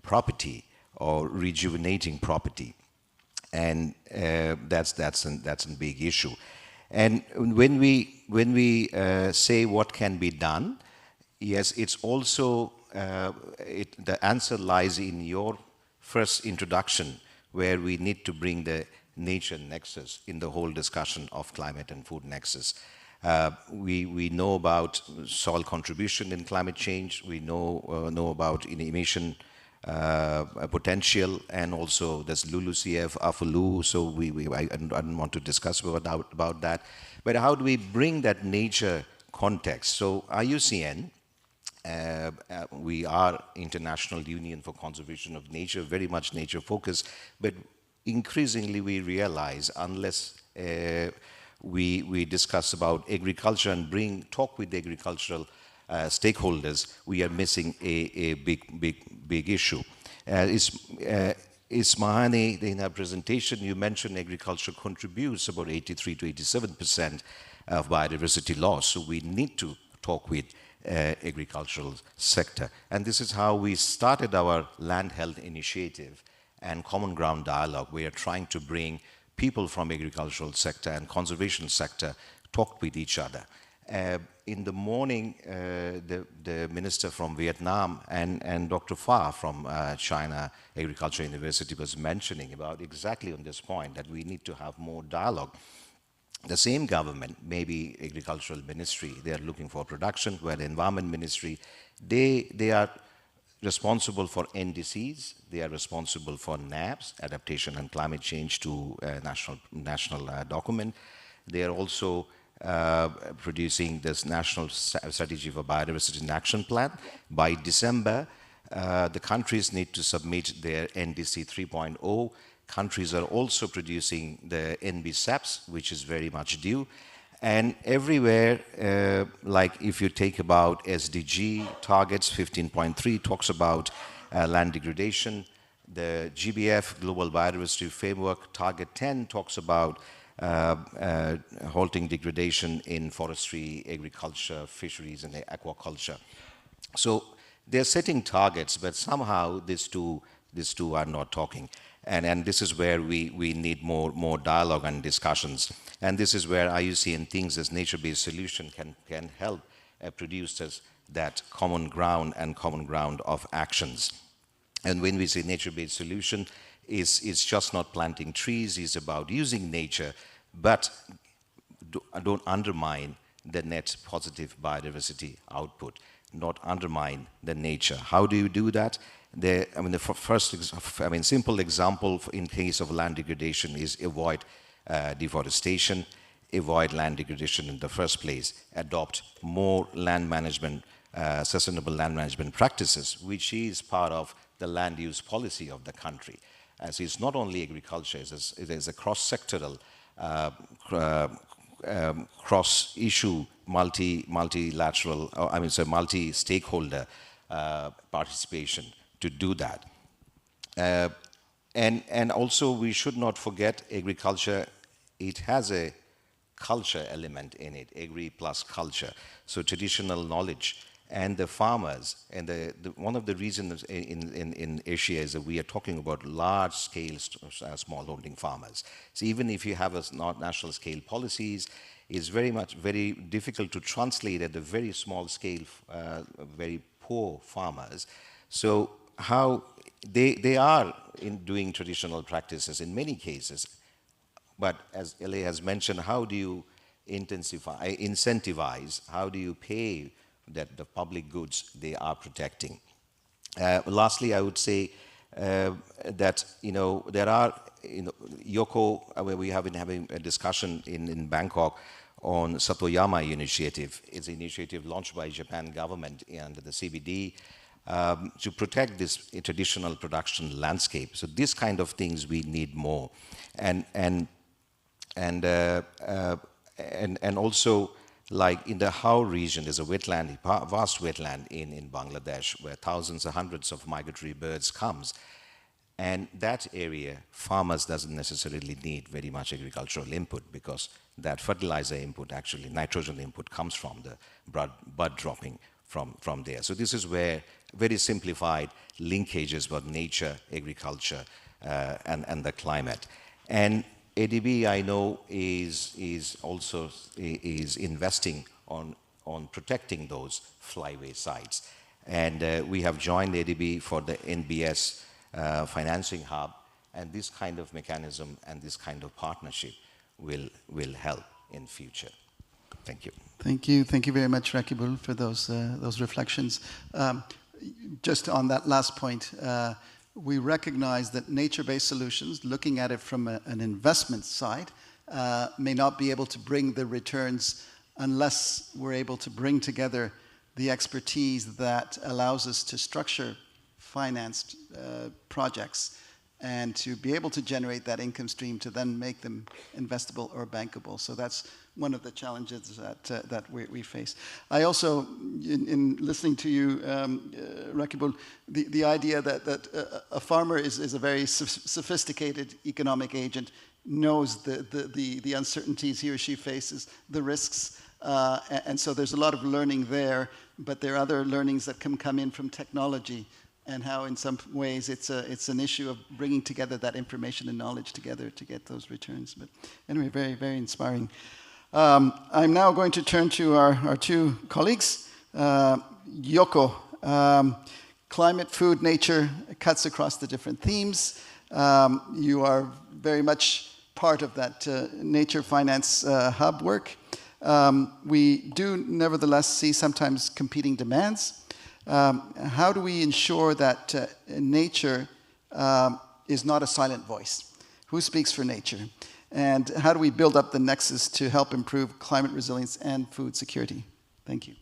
property or rejuvenating property. And that's a big issue. And when we say what can be done, yes, it's also the answer lies in your first introduction, where we need to bring the nature nexus in the whole discussion of climate and food nexus. We know about soil contribution in climate change. We know about emission potential, and also there's LULUCF, AFLU, so I don't want to discuss about that. But how do we bring that nature context? So IUCN, we are International Union for Conservation of Nature, very much nature focused, but increasingly we realize unless we discuss about agriculture and talk with the agricultural stakeholders, we are missing a big issue. Ismahani, in her presentation, you mentioned agriculture contributes about 83 to 87% of biodiversity loss. So we need to talk with agricultural sector. And this is how we started our land health initiative and common ground dialogue. We are trying to bring people from agricultural sector and conservation sector talk with each other. In the morning, the minister from Vietnam and Dr. Fa from China Agriculture University was mentioning about exactly on this point, that we need to have more dialogue. The same government, maybe agricultural ministry, they are looking for production, where the environment ministry, they are responsible for NDCs, they are responsible for NAPs, adaptation and climate change to national document. They are also producing this national strategy for biodiversity and action plan. By December, the countries need to submit their NDC 3.0. Countries are also producing the NBSAPs, which is very much due. And everywhere, like if you take about SDG targets, 15.3 talks about land degradation. The GBF, Global Biodiversity Framework, target 10 talks about halting degradation in forestry, agriculture, fisheries, and aquaculture. So they're setting targets, but somehow these two are not talking. And this is where we need more dialogue and discussions. And this is where IUCN thinks this nature-based solution can help produce that common ground and common ground of actions. And when we say nature-based solution, it's just not planting trees, it's about using nature, but don't undermine the net positive biodiversity output, not undermine the nature. How do you do that? The simple example in case of land degradation is avoid deforestation, avoid land degradation in the first place, adopt more land management, sustainable land management practices, which is part of the land use policy of the country. As it's not only agriculture, it is a cross-sectoral, cross-issue, multilateral, multi-stakeholder participation to do that. And also we should not forget agriculture, it has a culture element in it, agri plus culture. So traditional knowledge and the farmers, and one of the reasons in Asia is that we are talking about large scale smallholding farmers. So even if you have national scale policies, it's very difficult to translate at the very small scale, very poor farmers. So how they are doing traditional practices in many cases, but as LA has mentioned, how do you incentivize, how do you pay that the public goods they are protecting? Lastly, I would say that, there are, Yoko, where we have been having a discussion in Bangkok on Satoyama initiative. It's an initiative launched by Japan government under the CBD to protect this traditional production landscape. So this kind of things we need more. And also, like in the How region, there's a wetland, vast wetland in Bangladesh, where thousands or hundreds of migratory birds comes. And that area, farmers doesn't necessarily need very much agricultural input, because that fertilizer input, actually nitrogen input, comes from the bud dropping from there. So this is where very simplified linkages about nature, agriculture, and the climate. And ADB, I know, is also investing on protecting those flyway sites. And we have joined ADB for the NBS financing hub, and this kind of mechanism and this kind of partnership will help in future. Thank you. Thank you very much, Rakibul, for those reflections. Just on that last point, we recognize that nature-based solutions, looking at it from an investment side, may not be able to bring the returns unless we're able to bring together the expertise that allows us to structure financed projects and to be able to generate that income stream to then make them investable or bankable. So that's one of the challenges that we face. I also, in listening to you, Rakibul, the idea that a farmer is a very sophisticated economic agent, knows the uncertainties he or she faces, the risks, and so there's a lot of learning there, but there are other learnings that can come in from technology, and how in some ways it's an issue of bringing together that information and knowledge together to get those returns. But anyway, very, very inspiring. I'm now going to turn to our two colleagues. Yoko, climate, food, nature cuts across the different themes. You are very much part of that nature finance hub work. We do nevertheless see sometimes competing demands. How do we ensure that nature is not a silent voice? Who speaks for nature? And how do we build up the nexus to help improve climate resilience and food security? Thank you.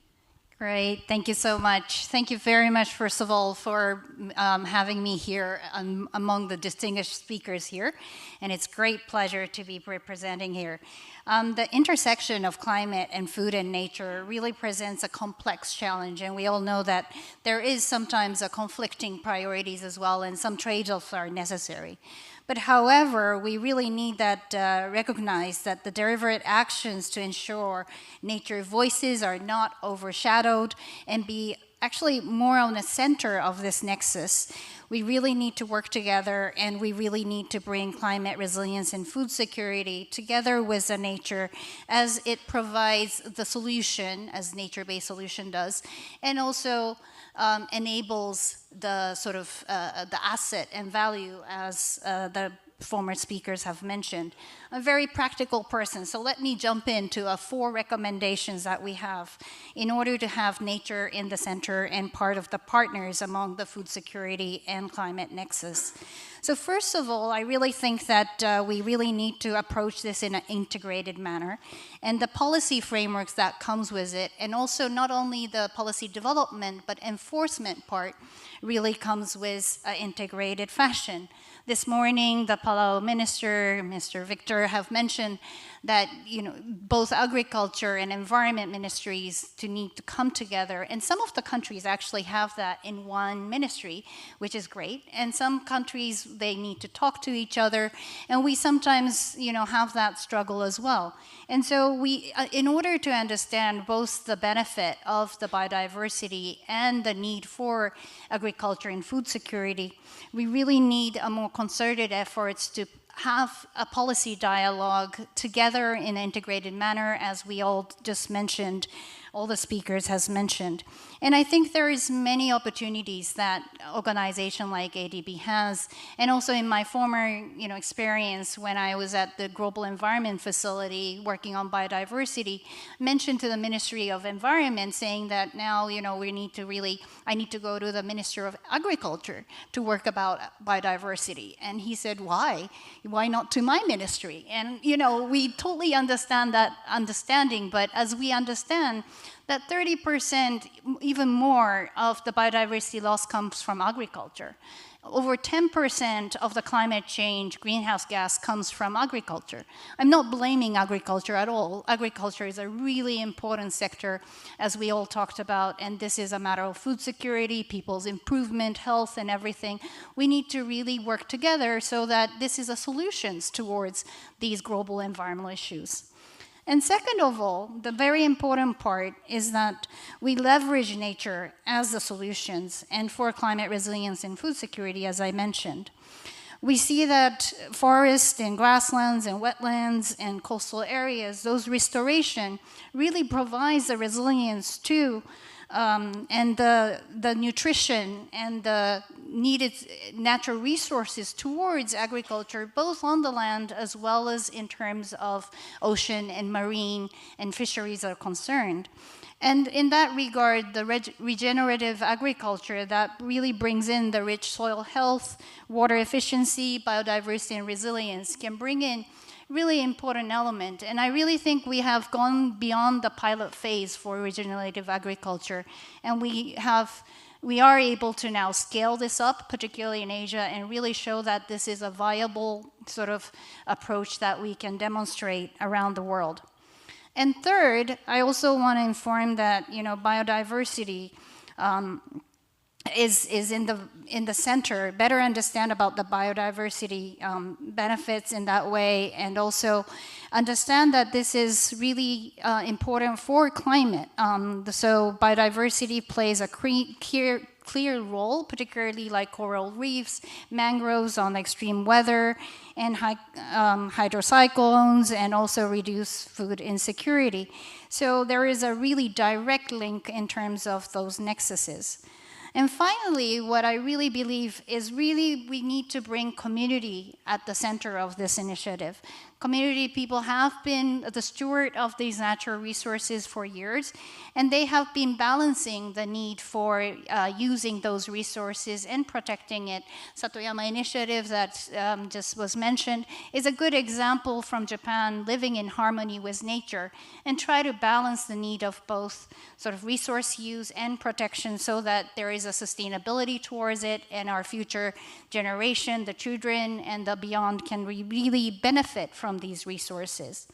Great. Thank you so much. Thank you very much, first of all, for having me here among the distinguished speakers here. And it's a great pleasure to be representing here. The intersection of climate and food and nature really presents a complex challenge. And we all know that there is sometimes a conflicting priorities as well, and some trade-offs are necessary. But however, we really need that recognize that the deliberate actions to ensure nature voices are not overshadowed and be actually more on the center of this nexus. We really need to work together, and we really need to bring climate resilience and food security together with the nature as it provides the solution, as nature-based solution does, and also enables the sort of the asset and value, as the former speakers have mentioned. I'm a very practical person, so let me jump into 4 recommendations that we have in order to have nature in the center and part of the partners among the food security and climate nexus. So first of all, I really think that we really need to approach this in an integrated manner, and the policy frameworks that comes with it, and also not only the policy development, but enforcement part really comes with an integrated fashion. This morning, the Palau minister, Mr. Victor, have mentioned that both agriculture and environment ministries need to come together. And some of the countries actually have that in one ministry, which is great. And some countries, they need to talk to each other. And we sometimes, have that struggle as well. And so we, in order to understand both the benefit of the biodiversity and the need for agriculture and food security, we really need a more concerted efforts to have a policy dialogue together in an integrated manner, as we all just mentioned, all the speakers has mentioned. And I think there is many opportunities that organization like ADB has, and also in my former experience when I was at the Global Environment Facility working on biodiversity, mentioned to the Ministry of Environment saying that now I need to go to the Minister of Agriculture to work about biodiversity. And he said, why? Why not to my ministry? And we totally understand that understanding, but as we understand that 30%, even more, of the biodiversity loss comes from agriculture. Over 10% of the climate change greenhouse gas comes from agriculture. I'm not blaming agriculture at all. Agriculture is a really important sector, as we all talked about, and this is a matter of food security, people's improvement, health, and everything. We need to really work together so that this is a solution towards these global environmental issues. And second of all, the very important part is that we leverage nature as the solutions and for climate resilience and food security, as I mentioned. We see that forests and grasslands and wetlands and coastal areas, those restoration really provides the resilience to and the nutrition and the needed natural resources towards agriculture, both on the land as well as in terms of ocean and marine and fisheries are concerned. And in that regard, the regenerative agriculture that really brings in the rich soil health, water efficiency, biodiversity, and resilience can bring in really important element. And I really think we have gone beyond the pilot phase for regenerative agriculture. And we are able to now scale this up, particularly in Asia, and really show that this is a viable sort of approach that we can demonstrate around the world. And third, I also want to inform that biodiversity is in the center. Better understand about the biodiversity benefits in that way, and also understand that this is really important for climate. So biodiversity plays a clear role, particularly like coral reefs, mangroves on extreme weather, and hydrocyclones, and also reduce food insecurity. So there is a really direct link in terms of those nexuses. And finally, what I really believe is we need to bring community at the center of this initiative. Community people have been the steward of these natural resources for years, and they have been balancing the need for using those resources and protecting it. Satoyama Initiative that just was mentioned is a good example from Japan, living in harmony with nature and try to balance the need of both sort of resource use and protection so that there is a sustainability towards it, and our future generation, the children and the beyond, can really benefit from these resources.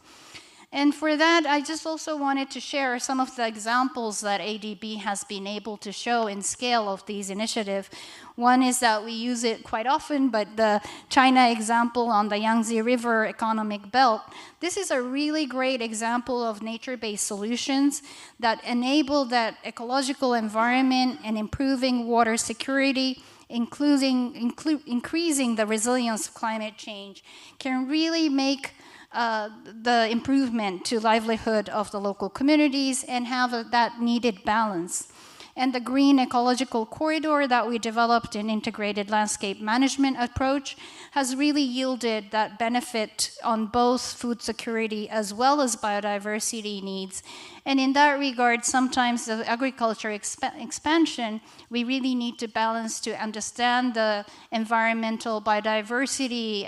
And for that, I just also wanted to share some of the examples that ADB has been able to show in scale of these initiatives. One is that we use it quite often, but the China example on the Yangtze River economic belt, this is a really great example of nature-based solutions that enable that ecological environment and improving water security, increasing the resilience of climate change, can really make the improvement to livelihood of the local communities and have that needed balance. And the green ecological corridor that we developed in integrated landscape management approach has really yielded that benefit on both food security as well as biodiversity needs. And in that regard, sometimes the agriculture expansion, we really need to balance to understand the environmental biodiversity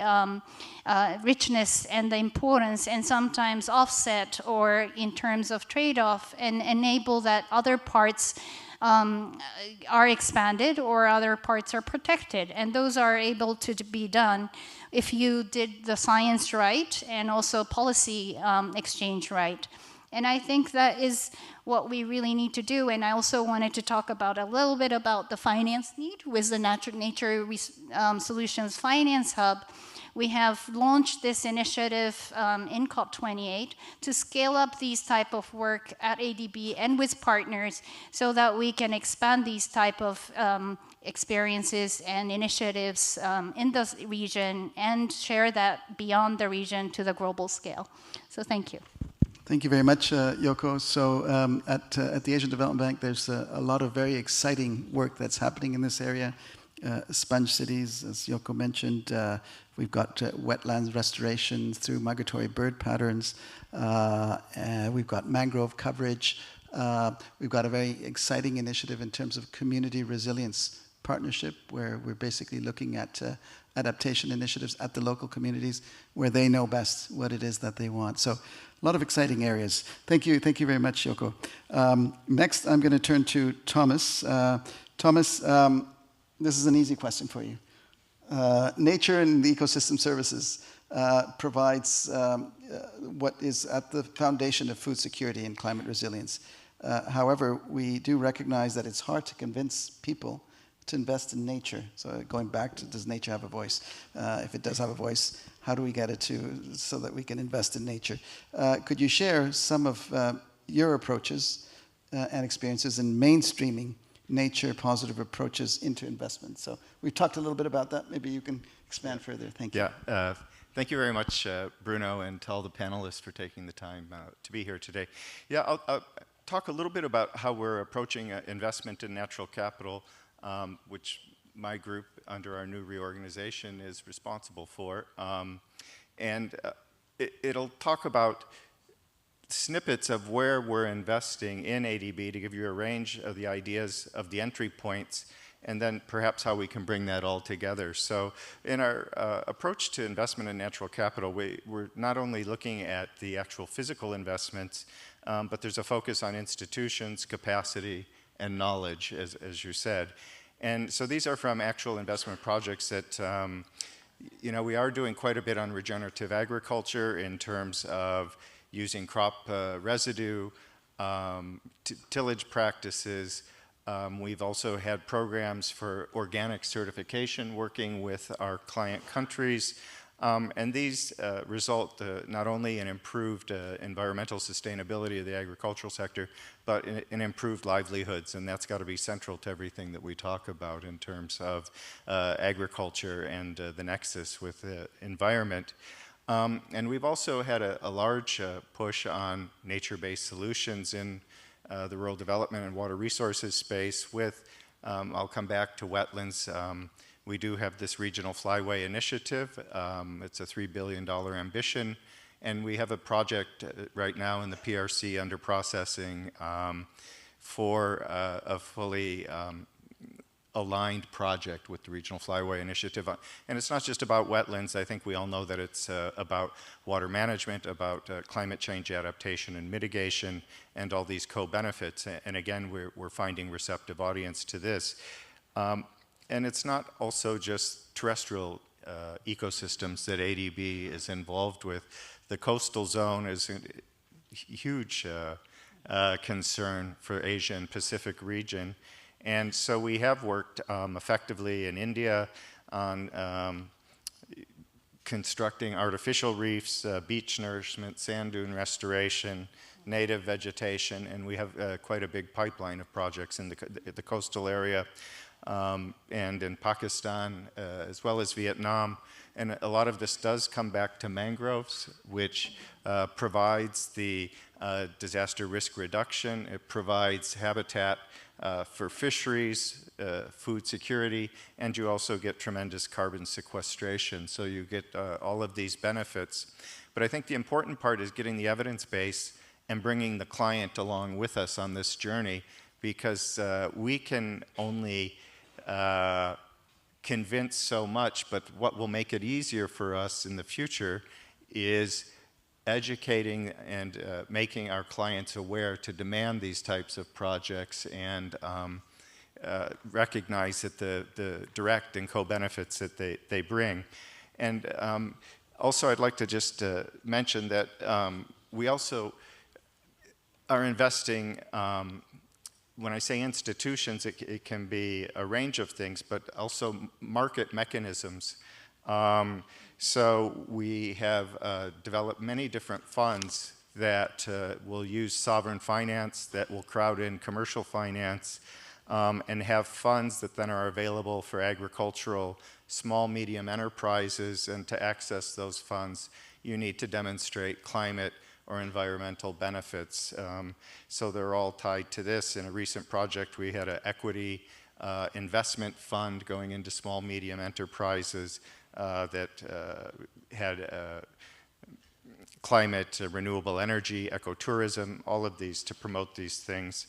richness and the importance, and sometimes offset or in terms of trade-off, and enable that other parts are expanded or other parts are protected. And those are able to be done if you did the science right and also policy exchange right. And I think that is what we really need to do. And I also wanted to talk about a little bit about the finance need with the Nature Solutions Finance Hub. We have launched this initiative in COP28 to scale up these type of work at ADB and with partners so that we can expand these type of experiences and initiatives in the region and share that beyond the region to the global scale. So thank you. Thank you very much, Yoko. So at the Asian Development Bank, there's a lot of very exciting work that's happening in this area. Sponge cities, as Yoko mentioned. We've got wetlands restoration through migratory bird patterns. We've got mangrove coverage. We've got a very exciting initiative in terms of community resilience partnership, where we're basically looking at adaptation initiatives at the local communities where they know best what it is that they want. So a lot of exciting areas. Thank you very much, Yoko. Next, I'm going to turn to Thomas. Thomas, this is an easy question for you. Nature and ecosystem services provides what is at the foundation of food security and climate resilience. However, we do recognize that it's hard to convince people to invest in nature. So going back to, does nature have a voice? If it does have a voice, how do we get it to, so that we can invest in nature? Could you share some of your approaches and experiences in mainstreaming nature positive approaches into investment? So we've talked a little bit about that. Maybe you can expand further. Thank you. Yeah, thank you very much, Bruno, and to all the panelists for taking the time to be here today. Yeah, I'll talk a little bit about how we're approaching investment in natural capital, which my group under our new reorganization is responsible for. It'll talk about snippets of where we're investing in ADB to give you a range of the ideas of the entry points, and then perhaps how we can bring that all together. So in our approach to investment in natural capital, we're not only looking at the actual physical investments, but there's a focus on institutions, capacity, and knowledge, as you said. And so these are from actual investment projects that, you know, we are doing quite a bit on regenerative agriculture in terms of using crop residue, tillage practices. We've also had programs for organic certification working with our client countries. And these result not only in improved environmental sustainability of the agricultural sector, but in improved livelihoods. And that's got to be central to everything that we talk about in terms of agriculture and the nexus with the environment. And we've also had a large push on nature-based solutions in the rural development and water resources space with, I'll come back to wetlands. We do have this regional flyway initiative. It's a $3 billion ambition. And we have a project right now in the PRC under processing for a fully aligned project with the Regional Flyway Initiative. And it's not just about wetlands. I think we all know that it's about water management, about climate change adaptation and mitigation, and all these co-benefits. And again, we're finding receptive audience to this. And it's not also just terrestrial ecosystems that ADB is involved with. The coastal zone is a huge concern for Asia and Pacific region. And so we have worked effectively in India on constructing artificial reefs, beach nourishment, sand dune restoration, native vegetation, and we have quite a big pipeline of projects in the coastal area and in Pakistan, as well as Vietnam. And a lot of this does come back to mangroves, which provides the disaster risk reduction. It provides habitat for fisheries, food security, and you also get tremendous carbon sequestration. So you get all of these benefits. But I think the important part is getting the evidence base and bringing the client along with us on this journey, because we can only convince so much, but what will make it easier for us in the future is educating and making our clients aware to demand these types of projects and recognize that the direct and co-benefits that they bring. And also I'd like to just mention that we also are investing, when I say institutions, it can be a range of things, but also market mechanisms. So we have developed many different funds that will use sovereign finance, that will crowd in commercial finance, and have funds that then are available for agricultural small, medium enterprises. And to access those funds, you need to demonstrate climate or environmental benefits. So they're all tied to this. In a recent project, we had an equity investment fund going into small, medium enterprises that had climate, renewable energy, ecotourism, all of these to promote these things.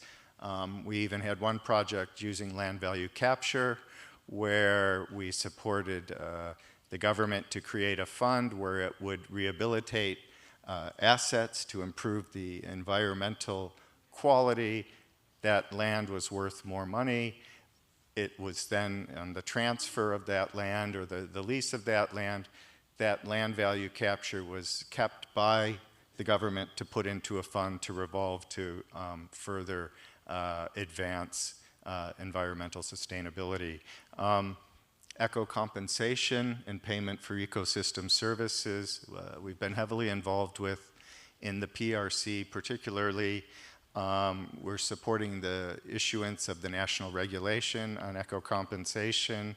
We even had one project using land value capture where we supported the government to create a fund where it would rehabilitate assets to improve the environmental quality. That land was worth more money. It was then on the transfer of that land or the lease of that land value capture was kept by the government to put into a fund to revolve to further advance environmental sustainability. Eco-compensation and payment for ecosystem services, we've been heavily involved with in the PRC particularly. We're supporting the issuance of the national regulation on eco-compensation.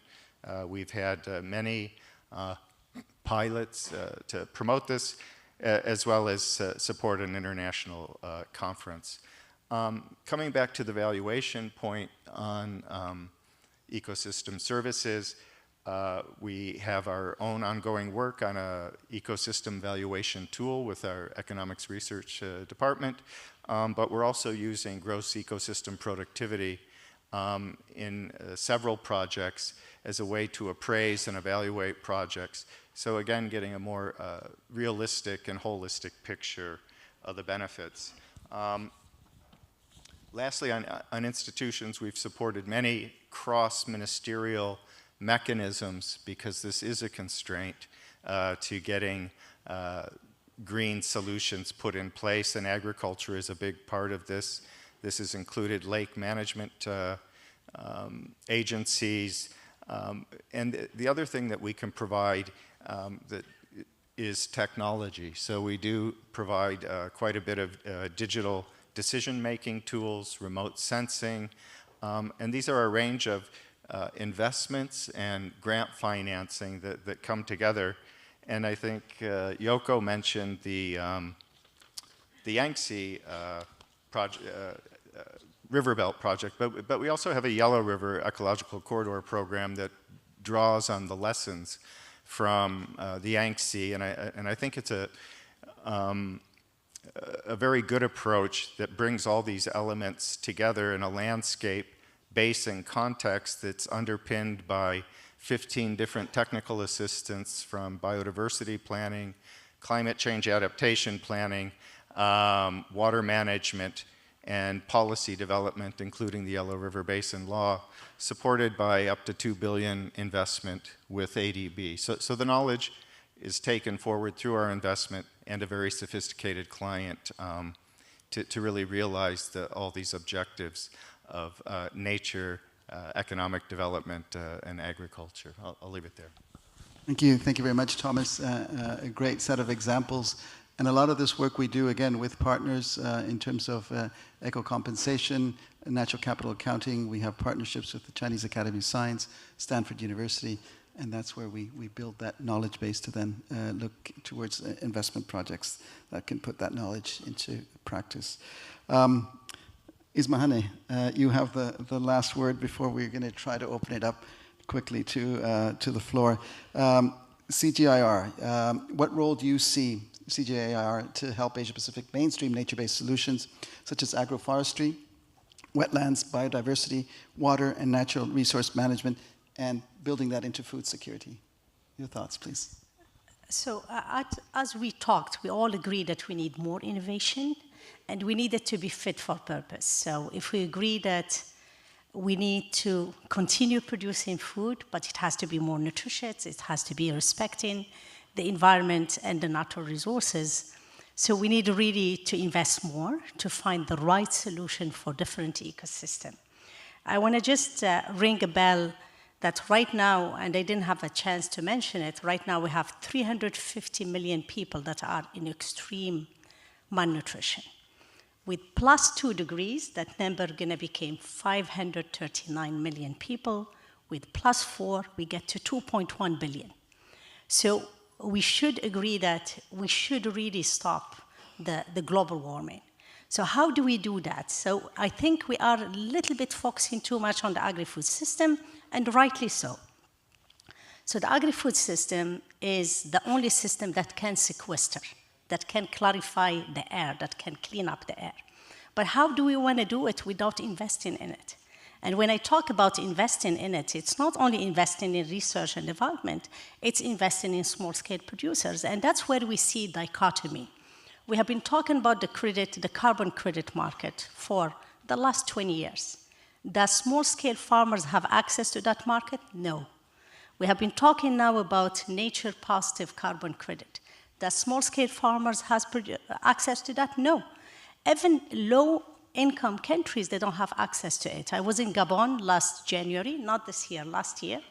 We've had many pilots to promote this, as well as support an international conference. Coming back to the valuation point on ecosystem services, we have our own ongoing work on an ecosystem valuation tool with our economics research department, but we're also using gross ecosystem productivity in several projects as a way to appraise and evaluate projects. So again, getting a more realistic and holistic picture of the benefits. Lastly, on institutions, we've supported many cross-ministerial mechanisms because this is a constraint to getting green solutions put in place, and agriculture is a big part of this. This has included lake management agencies, and the other thing that we can provide that is technology. So we do provide quite a bit of digital decision-making tools, remote sensing, and these are a range of investments and grant financing that come together. And I think Yoko mentioned the Yangtze Riverbelt project, but we also have a Yellow River Ecological Corridor program that draws on the lessons from the Yangtze, and I think it's a very good approach that brings all these elements together in a landscape base and context that's underpinned by 15 different technical assistants from biodiversity planning, climate change adaptation planning, water management, and policy development, including the Yellow River Basin Law, supported by up to $2 billion investment with ADB. So the knowledge is taken forward through our investment and a very sophisticated client to really realize all these objectives of nature, economic development, and agriculture. I'll leave it there. Thank you. Thank you very much, Thomas. A great set of examples. And a lot of this work we do, again, with partners in terms of eco-compensation, natural capital accounting. We have partnerships with the Chinese Academy of Science, Stanford University, and that's where we build that knowledge base to then look towards investment projects that can put that knowledge into practice. Ismahane, you have the last word before we're going to try to open it up quickly to the floor. CGIAR, what role do you see CGIAR to help Asia-Pacific mainstream nature-based solutions such as agroforestry, wetlands, biodiversity, water and natural resource management, and building that into food security? Your thoughts, please. So as we talked, we all agree that we need more innovation and we need it to be fit for purpose. So if we agree that we need to continue producing food, but it has to be more nutritious, it has to be respecting the environment and the natural resources. So we need really to invest more to find the right solution for different ecosystems. I want to just ring a bell that right now, and I didn't have a chance to mention it, right now we have 350 million people that are in extreme malnutrition. With +2 degrees, that number gonna become 539 million people. With +4, we get to 2.1 billion. So we should agree that we should really stop the global warming. So how do we do that? So I think we are a little bit focusing too much on the agri-food system, and rightly so. So the agri-food system is the only system that can sequester, that can clarify the air, that can clean up the air. But how do we want to do it without investing in it? And when I talk about investing in it, it's not only investing in research and development, it's investing in small-scale producers. And that's where we see dichotomy. We have been talking about the carbon credit market for the last 20 years. Does small-scale farmers have access to that market? No. We have been talking now about nature-positive carbon credit. Does small-scale farmers have access to that? No. Even low-income countries, they don't have access to it. I was in Gabon last January, not this year, last year,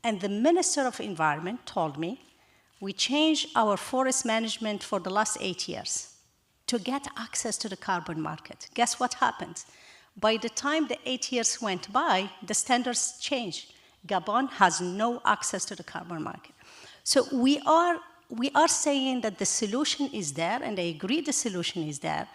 and the Minister of Environment told me, we changed our forest management for the last 8 years to get access to the carbon market. Guess what happened? By the time the 8 years went by, the standards changed. Gabon has no access to the carbon market. So we are saying that the solution is there, and I agree the solution is there,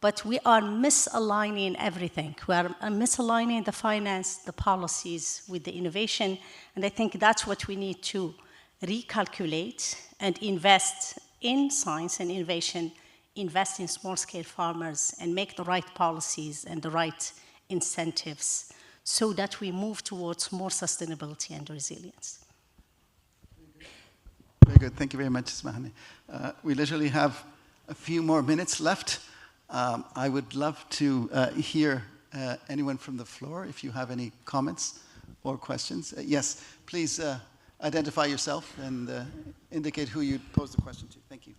but we are misaligning everything. We are misaligning the finance, the policies with the innovation, and I think that's what we need to recalculate and invest in science and innovation, invest in small-scale farmers, and make the right policies and the right incentives so that we move towards more sustainability and resilience. Very good. Thank you very much, Ismahani. We literally have a few more minutes left. I would love to hear anyone from the floor if you have any comments or questions. Yes, please identify yourself and indicate who you pose the question to. Thank you.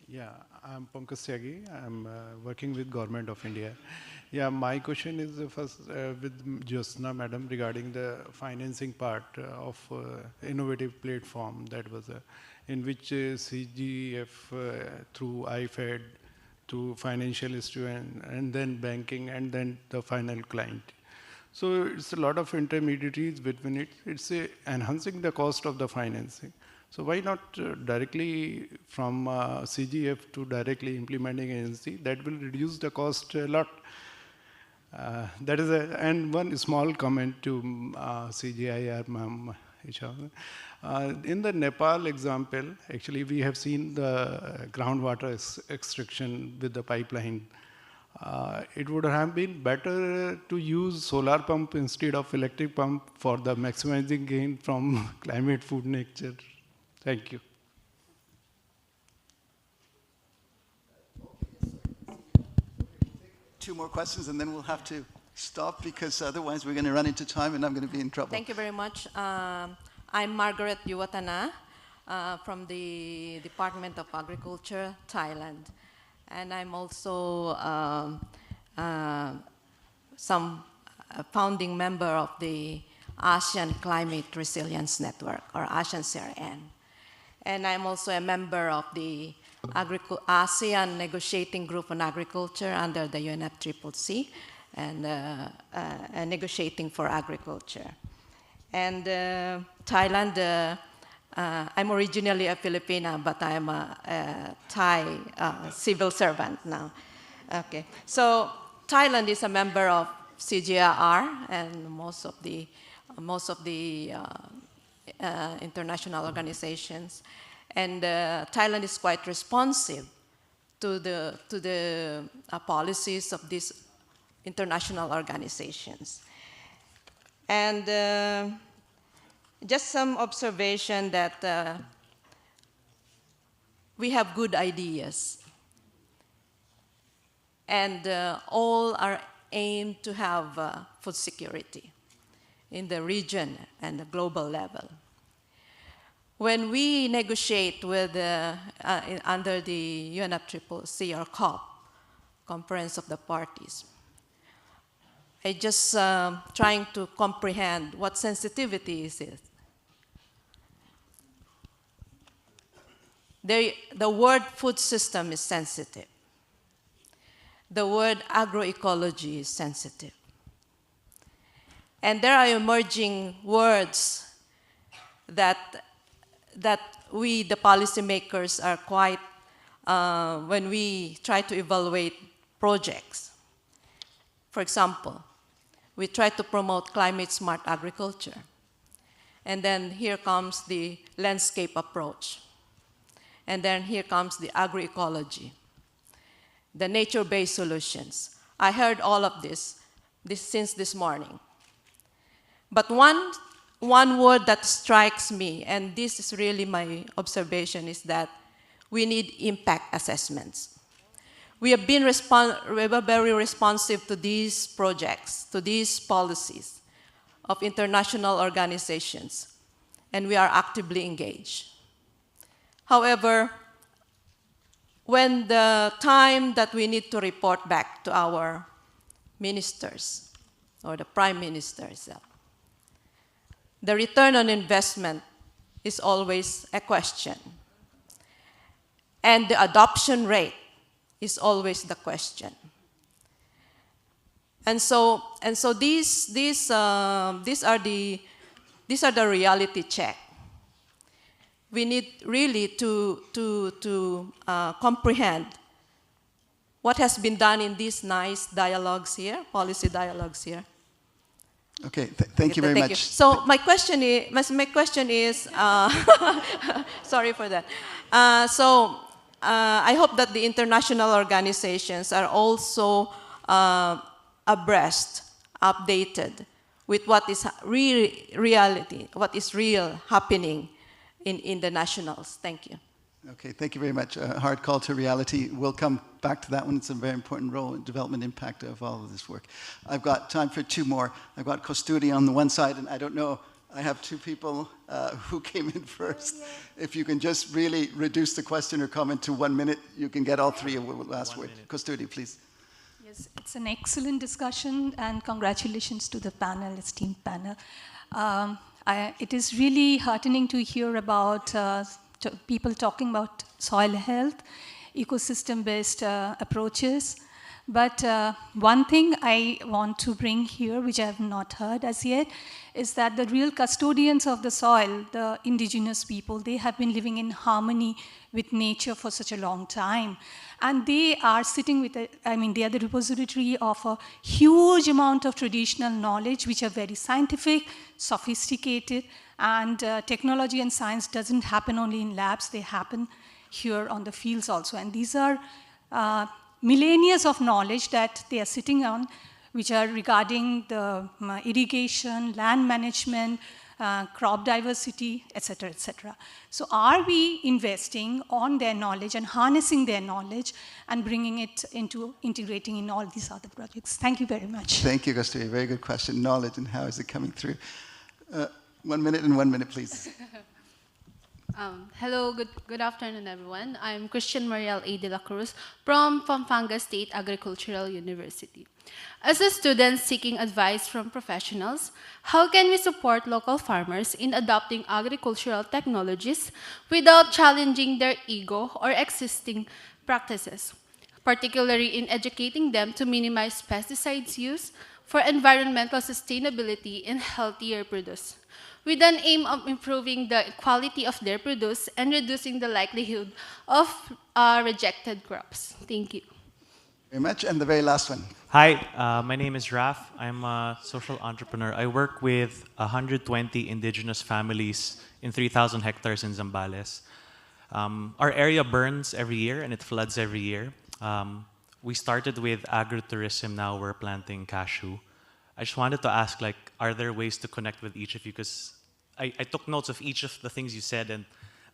Yeah, I'm Pankaj Syagi. I'm working with Government of India. Yeah, my question is first with Jyotsna Madam regarding the financing part of innovative platform that was in which sg-afnr through IFED to financial institution and then banking and then the final client. So it's a lot of intermediaries between it. It's enhancing the cost of the financing. So why not directly from sg-afnr to directly implementing agency? That will reduce the cost a lot. That is and one small comment to CGIR ma'am. In the Nepal example, actually we have seen the groundwater extraction with the pipeline. It would have been better to use solar pump instead of electric pump for the maximizing gain from climate-food-nexus. Thank you. Two more questions and then we'll have to stop because otherwise we're going to run into time and I'm going to be in trouble. Thank you very much. I'm Margaret Yuwatana from the Department of Agriculture, Thailand. And I'm also some founding member of the ASEAN Climate Resilience Network, or ASEAN CRN. And I'm also a member of the ASEAN Negotiating Group on Agriculture under the UNFCCC and negotiating for agriculture. And Thailand, I'm originally a Filipina, but I'm a Thai civil servant now. Okay, so Thailand is a member of sg-afnr and most of the international organizations. And Thailand is quite responsive to the policies of these international organizations. And just some observation that we have good ideas. And all are aimed to have food security in the region and the global level. When we negotiate with under the UNFCCC or COP, Conference of the Parties, I just trying to comprehend what sensitivity is it. The word food system is sensitive. The word agroecology is sensitive. And there are emerging words that we, the policymakers, are quite when we try to evaluate projects. For example, we try to promote climate-smart agriculture. And then here comes the landscape approach. And then here comes the agroecology, the nature-based solutions. I heard all of this since this morning. But one word that strikes me, and this is really my observation, is that we need impact assessments. We have been very responsive to these projects, to these policies of international organizations, and we are actively engaged. However, when the time that we need to report back to our ministers or the Prime Minister itself, the return on investment is always a question. And the adoption rate is always the question. And so these are the reality check. We need really to comprehend what has been done in these nice dialogues here, policy dialogues here. Okay, thank you very much. So my question is sorry for that. I hope that the international organizations are also abreast, updated with what is reality, what is real happening in the nationals. Thank you. Okay, thank you very much. A hard call to reality. We'll come back to that one. It's a very important role in development impact of all of this work. I've got time for two more. I've got Kosturi on the one side, and I don't know, I have two people who came in first. If you can just really reduce the question or comment to 1 minute, you can get all three of the last word. Kosturi, please. Yes, it's an excellent discussion, and congratulations to the panel, esteemed panel. It is really heartening to hear about people talking about soil health, ecosystem-based approaches. But one thing I want to bring here, which I have not heard as yet, is that the real custodians of the soil, the indigenous people, they have been living in harmony with nature for such a long time. And they are sitting with, they are the repository of a huge amount of traditional knowledge, which are very scientific, sophisticated, and technology and science doesn't happen only in labs, they happen here on the fields also. And these are millennia of knowledge that they are sitting on, which are regarding the irrigation, land management, crop diversity, etc., etc. So are we investing on their knowledge and harnessing their knowledge and bringing it into integrating in all these other projects? Thank you very much. Thank you, Kosturi. Very good question. Knowledge and how is it coming through? 1 minute and 1 minute, please. Hello, good afternoon, everyone. I'm Christian Mariel A. de la Cruz from Pampanga State Agricultural University. As a student seeking advice from professionals, how can we support local farmers in adopting agricultural technologies without challenging their ego or existing practices, particularly in educating them to minimize pesticides use for environmental sustainability and healthier produce, with an aim of improving the quality of their produce and reducing the likelihood of rejected crops? Thank you. Very much. And the very last one. Hi, my name is Raf. I'm a social entrepreneur. I work with 120 indigenous families in 3,000 hectares in Zambales. Our area burns every year and it floods every year. We started with agritourism, now we're planting cashew. I just wanted to ask, are there ways to connect with each of you? Because I took notes of each of the things you said, and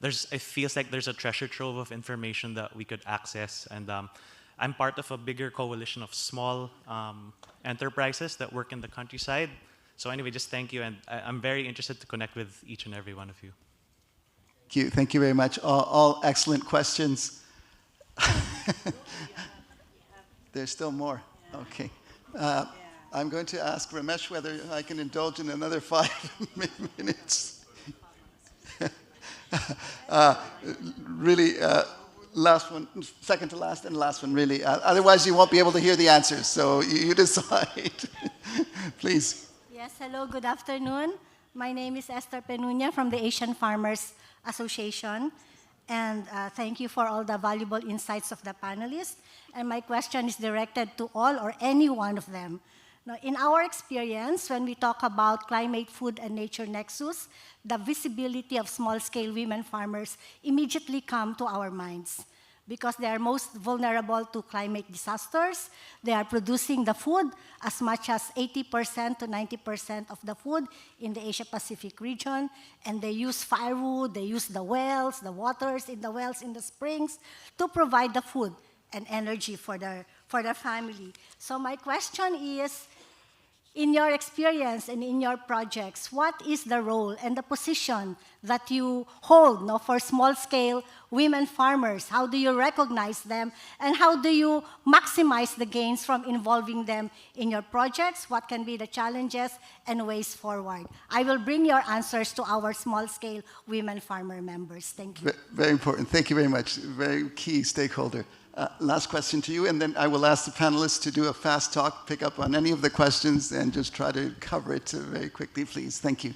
it feels like there's a treasure trove of information that we could access. And I'm part of a bigger coalition of small enterprises that work in the countryside. So anyway, just thank you, and I'm very interested to connect with each and every one of you. Thank you. Thank you very much. All excellent questions. There's still more. Okay. I'm going to ask Ramesh whether I can indulge in another 5 minutes. Really, last one, second to last, and last one, really. Otherwise, you won't be able to hear the answers, so you decide. Please. Yes, hello, good afternoon. My name is Esther Penuña from the Asian Farmers Association. And thank you for all the valuable insights of the panelists. And my question is directed to all or any one of them. Now, in our experience, when we talk about climate, food, and nature nexus, the visibility of small-scale women farmers immediately come to our minds because they are most vulnerable to climate disasters. They are producing the food, as much as 80% to 90% of the food in the Asia-Pacific region, and they use firewood, they use the wells, the waters in the wells, in the springs, to provide the food and energy for their family. So my question is, in your experience and in your projects, what is the role and the position that you hold for small-scale women farmers? How do you recognize them? And how do you maximize the gains from involving them in your projects? What can be the challenges and ways forward? I will bring your answers to our small-scale women farmer members. Thank you. Very important. Thank you very much. Very key stakeholder. Last question to you, and then I will ask the panelists to do a fast talk, pick up on any of the questions, and just try to cover it very quickly, please. Thank you.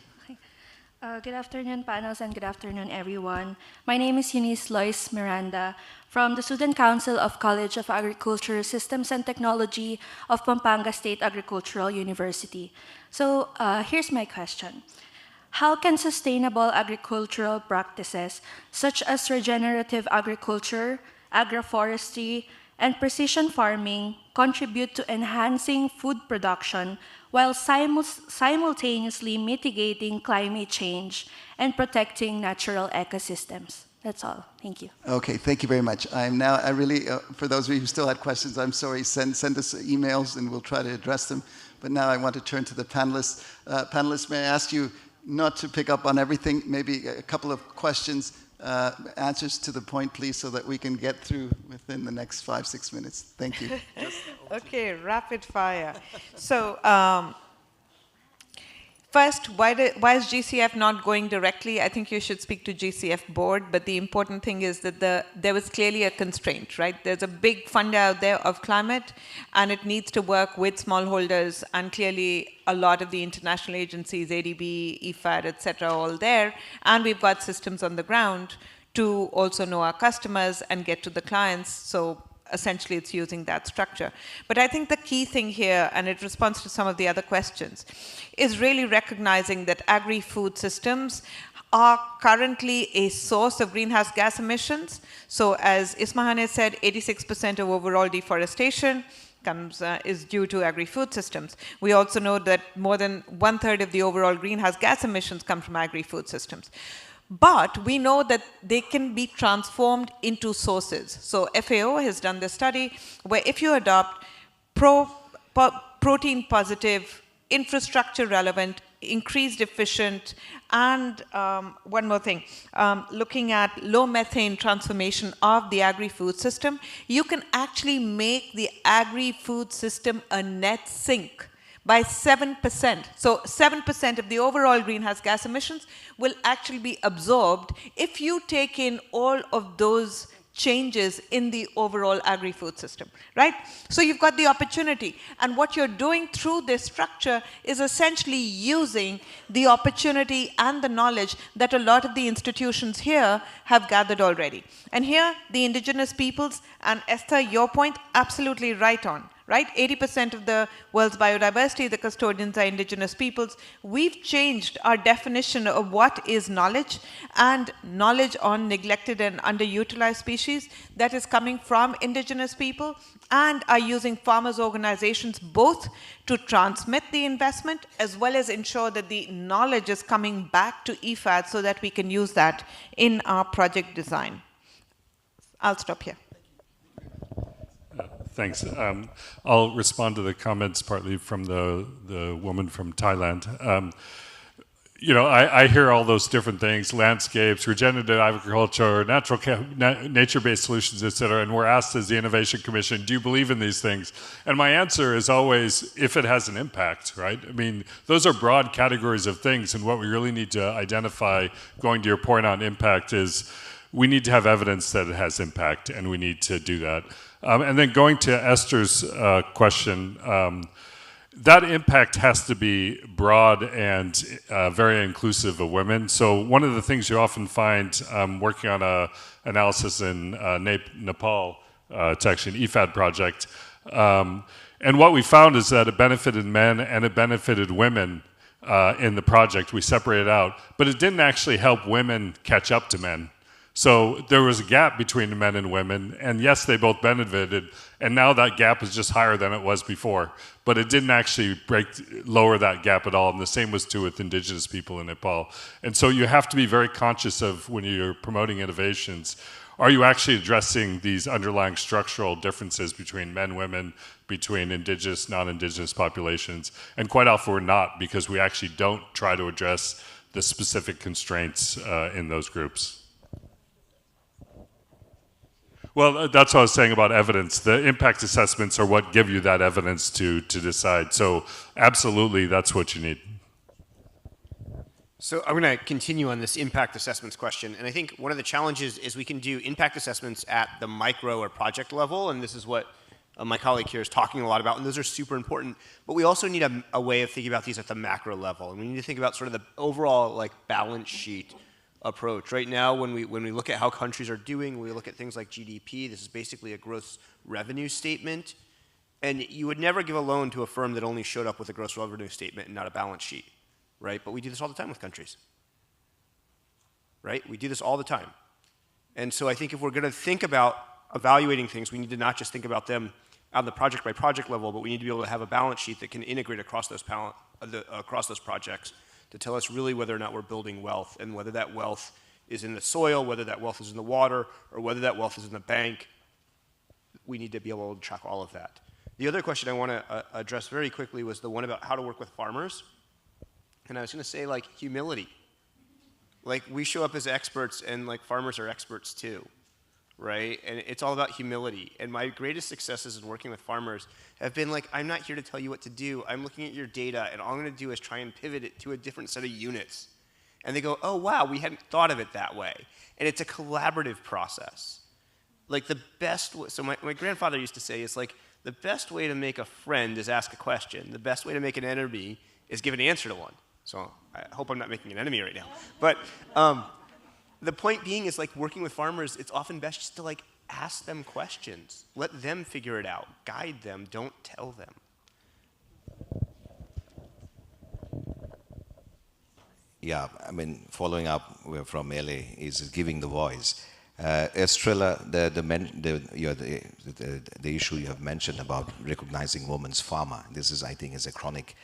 Good afternoon, panels, and good afternoon, everyone. My name is Eunice Lois Miranda from the Student Council of College of Agriculture, Systems and Technology of Pampanga State Agricultural University. So here's my question. How can sustainable agricultural practices, such as regenerative agriculture, agroforestry, and precision farming contribute to enhancing food production while simultaneously mitigating climate change and protecting natural ecosystems? That's all. Thank you. Okay, thank you very much. I really, for those of you who still had questions, I'm sorry, send us emails and we'll try to address them. But now I want to turn to the panelists. Panelists, may I ask you not to pick up on everything, maybe a couple of questions, answers to the point, please, so that we can get through within the next 5-6 minutes. Thank you. Okay, rapid fire. So first, why is GCF not going directly? I think you should speak to GCF board, but the important thing is that there was clearly a constraint, right? There's a big fund out there of climate, and it needs to work with smallholders, and clearly a lot of the international agencies, ADB, IFAD, et cetera, all there, and we've got systems on the ground to also know our customers and get to the clients. So essentially, it's using that structure. But I think the key thing here, and it responds to some of the other questions, is really recognizing that agri-food systems are currently a source of greenhouse gas emissions. So as Ismahane said, 86% of overall deforestation is due to agri-food systems. We also know that more than 1/3 of the overall greenhouse gas emissions come from agri-food systems. But we know that they can be transformed into sources. So FAO has done this study where if you adopt protein positive, infrastructure relevant, increased efficient, and one more thing, looking at low methane transformation of the agri-food system, you can actually make the agri-food system a net sink by 7%. So 7% of the overall greenhouse gas emissions will actually be absorbed if you take in all of those changes in the overall agri-food system, right? So you've got the opportunity. And what you're doing through this structure is essentially using the opportunity and the knowledge that a lot of the institutions here have gathered already. And here, the indigenous peoples, and Esther, your point, absolutely right on. Right? 80% of the world's biodiversity, the custodians are indigenous peoples. We've changed our definition of what is knowledge, and knowledge on neglected and underutilized species that is coming from indigenous people, and are using farmers' organizations both to transmit the investment as well as ensure that the knowledge is coming back to IFAD so that we can use that in our project design. I'll stop here. Thanks. I'll respond to the comments partly from the woman from Thailand. You know, I hear all those different things, landscapes, regenerative agriculture, nature-based solutions, et cetera, and we're asked as the Innovation Commission, do you believe in these things? And my answer is always, if it has an impact, right? I mean, those are broad categories of things, and what we really need to identify, going to your point on impact, is we need to have evidence that it has impact, and we need to do that. And then going to Esther's question, that impact has to be broad and very inclusive of women. So one of the things you often find working on a analysis in Nepal, it's actually an EFAD project, and what we found is that it benefited men and it benefited women in the project. We separated out, but it didn't actually help women catch up to men. So there was a gap between the men and women, and yes, they both benefited, and now that gap is just higher than it was before. But it didn't actually lower that gap at all, and the same was true with indigenous people in Nepal. And so you have to be very conscious of, when you're promoting innovations, are you actually addressing these underlying structural differences between men, women, between indigenous, non-indigenous populations? And quite often we're not, because we actually don't try to address the specific constraints in those groups. Well, that's what I was saying about evidence. The impact assessments are what give you that evidence to decide. So absolutely, that's what you need. So I'm going to continue on this impact assessments question. And I think one of the challenges is we can do impact assessments at the micro or project level. And this is what my colleague here is talking a lot about. And those are super important. But we also need a way of thinking about these at the macro level. And we need to think about sort of the overall like balance sheet approach. Right now, when we look at how countries are doing, we look at things like GDP. This is basically a gross revenue statement. And you would never give a loan to a firm that only showed up with a gross revenue statement and not a balance sheet, right? But we do this all the time with countries, right? We do this all the time. And so I think if we're going to think about evaluating things, we need to not just think about them on the project by project level, but we need to be able to have a balance sheet that can integrate across those projects to tell us really whether or not we're building wealth, and whether that wealth is in the soil, whether that wealth is in the water, or whether that wealth is in the bank. We need to be able to track all of that. The other question I want to address very quickly was the one about how to work with farmers. And I was going to say, like, humility. Like, we show up as experts, and like farmers are experts too, right? And it's all about humility. And my greatest successes in working with farmers have been like, I'm not here to tell you what to do. I'm looking at your data, and all I'm going to do is try and pivot it to a different set of units. And they go, oh, wow, we hadn't thought of it that way. And it's a collaborative process. Like the best, so my grandfather used to say, it's like, the best way to make a friend is ask a question. The best way to make an enemy is give an answer to one. So I hope I'm not making an enemy right now. But the point being is, like, working with farmers, it's often best just to like ask them questions. Let them figure it out. Guide them. Don't tell them. Yeah, I mean, following up from LA is giving the voice. Estrella, the issue you have mentioned about recognizing women's farmer, this is, I think, is a chronic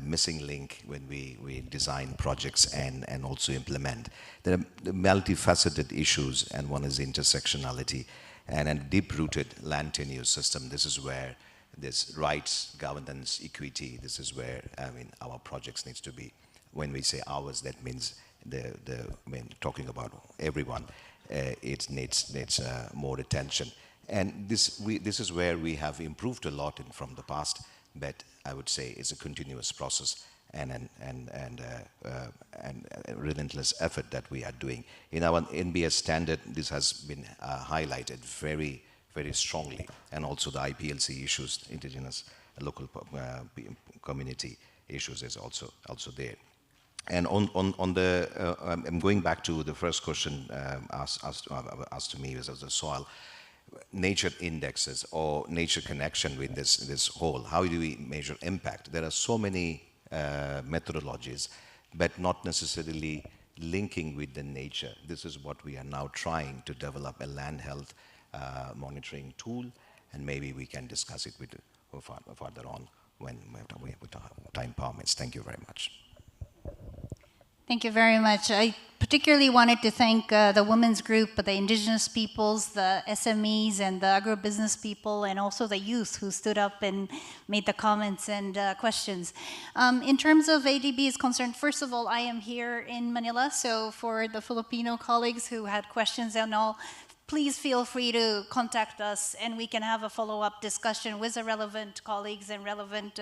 missing link when we design projects and also implement. There are multifaceted issues, and one is intersectionality and a deep-rooted land tenure system. This is where this rights, governance, equity, this is where, I mean, our projects needs to be. When we say ours, that means I mean, talking about everyone. It needs more attention, and this is where we have improved a lot from the past. But I would say it's a continuous process and a relentless effort that we are doing. In our NBS standard, this has been highlighted very, very strongly, and also the IPLC issues, indigenous local community issues, is also there. And on the, I'm going back to the first question asked to me, was of the soil. Nature indexes or nature connection with this whole. How do we measure impact? There are so many methodologies, but not necessarily linking with the nature. This is what we are now trying to develop, a land health monitoring tool, and maybe we can discuss it with further on when time permits. Thank you very much. Thank you very much. I particularly wanted to thank the women's group, the indigenous peoples, the SMEs, and the agribusiness people, and also the youth who stood up and made the comments and questions. In terms of ADB is concerned, first of all, I am here in Manila, so for the Filipino colleagues who had questions and all, please feel free to contact us, and we can have a follow-up discussion with the relevant colleagues and relevant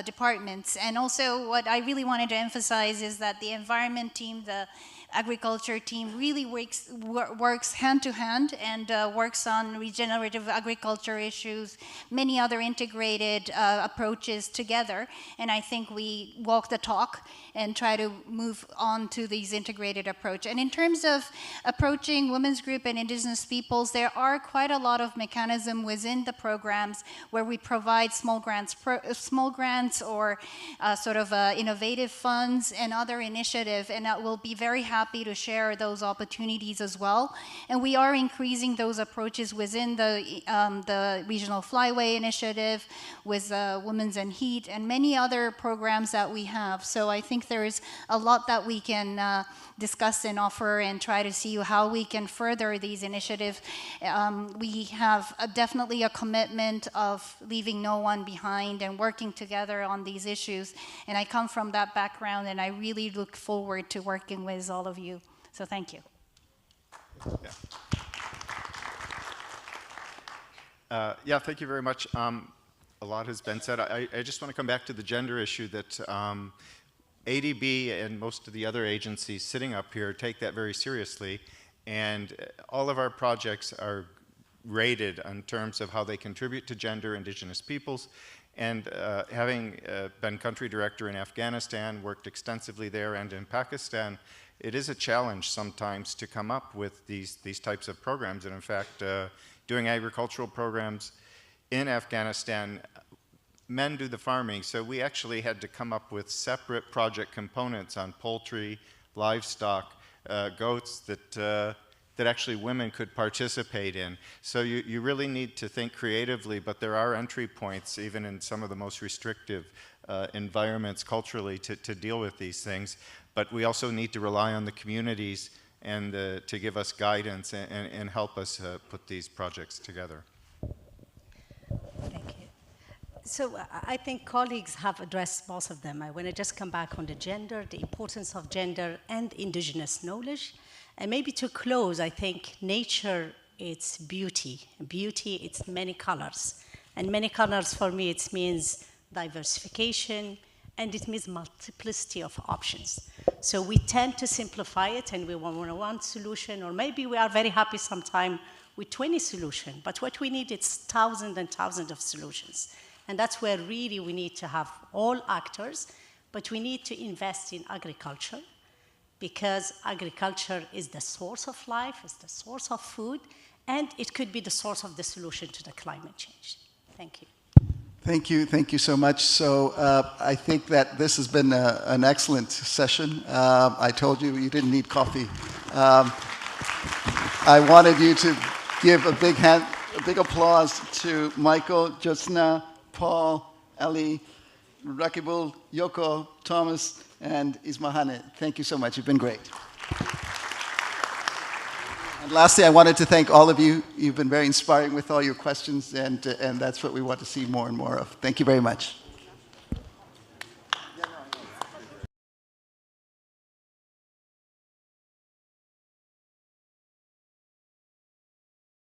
departments. And also, what I really wanted to emphasize is that the environment team, the agriculture team really works hand to hand and works on regenerative agriculture issues, many other integrated approaches together. And I think we walk the talk and try to move on to these integrated approach. And in terms of approaching women's group and indigenous peoples, there are quite a lot of mechanisms within the programs where we provide small grants or sort of innovative funds and other initiatives, and I will be very happy to share those opportunities as well. And we are increasing those approaches within the Regional Flyway Initiative, with Women's and Heat, and many other programs that we have. So I think there is a lot that we can discuss and offer and try to see how we can further these initiatives. We have definitely a commitment of leaving no one behind and working together on these issues. And I come from that background, and I really look forward to working with all of you. So thank you. Yeah, thank you very much. A lot has been said. I just want to come back to the gender issue that ADB and most of the other agencies sitting up here take that very seriously, and all of our projects are rated in terms of how they contribute to gender, indigenous peoples, and having been country director in Afghanistan, worked extensively there and in Pakistan, it is a challenge sometimes to come up with these types of programs. And in fact, doing agricultural programs in Afghanistan, men do the farming, so we actually had to come up with separate project components on poultry, livestock, goats that actually women could participate in. So you really need to think creatively, but there are entry points, even in some of the most restrictive environments culturally, to deal with these things. But we also need to rely on the communities and to give us guidance and help us put these projects together. Thank you. So I think colleagues have addressed most of them. I want to just come back on the gender, the importance of gender and indigenous knowledge. And maybe to close, I think nature, it's beauty. Beauty, it's many colors. And many colors for me, it means diversification, and it means multiplicity of options. So we tend to simplify it, and we want one solution, or maybe we are very happy sometime with 20 solutions, but what we need is thousands and thousands of solutions. And that's where really we need to have all actors, but we need to invest in agriculture, because agriculture is the source of life, it's the source of food, and it could be the source of the solution to the climate change. Thank you. Thank you so much. So I think that this has been an excellent session. I told you you didn't need coffee. I wanted you to give a big applause to Michael, Jyotsna, Paul, Ali, Rakibul, Yoko, Thomas, and Ismahane. Thank you so much. You've been great. And lastly, I wanted to thank all of you. You've been very inspiring with all your questions, and that's what we want to see more and more of. Thank you very much.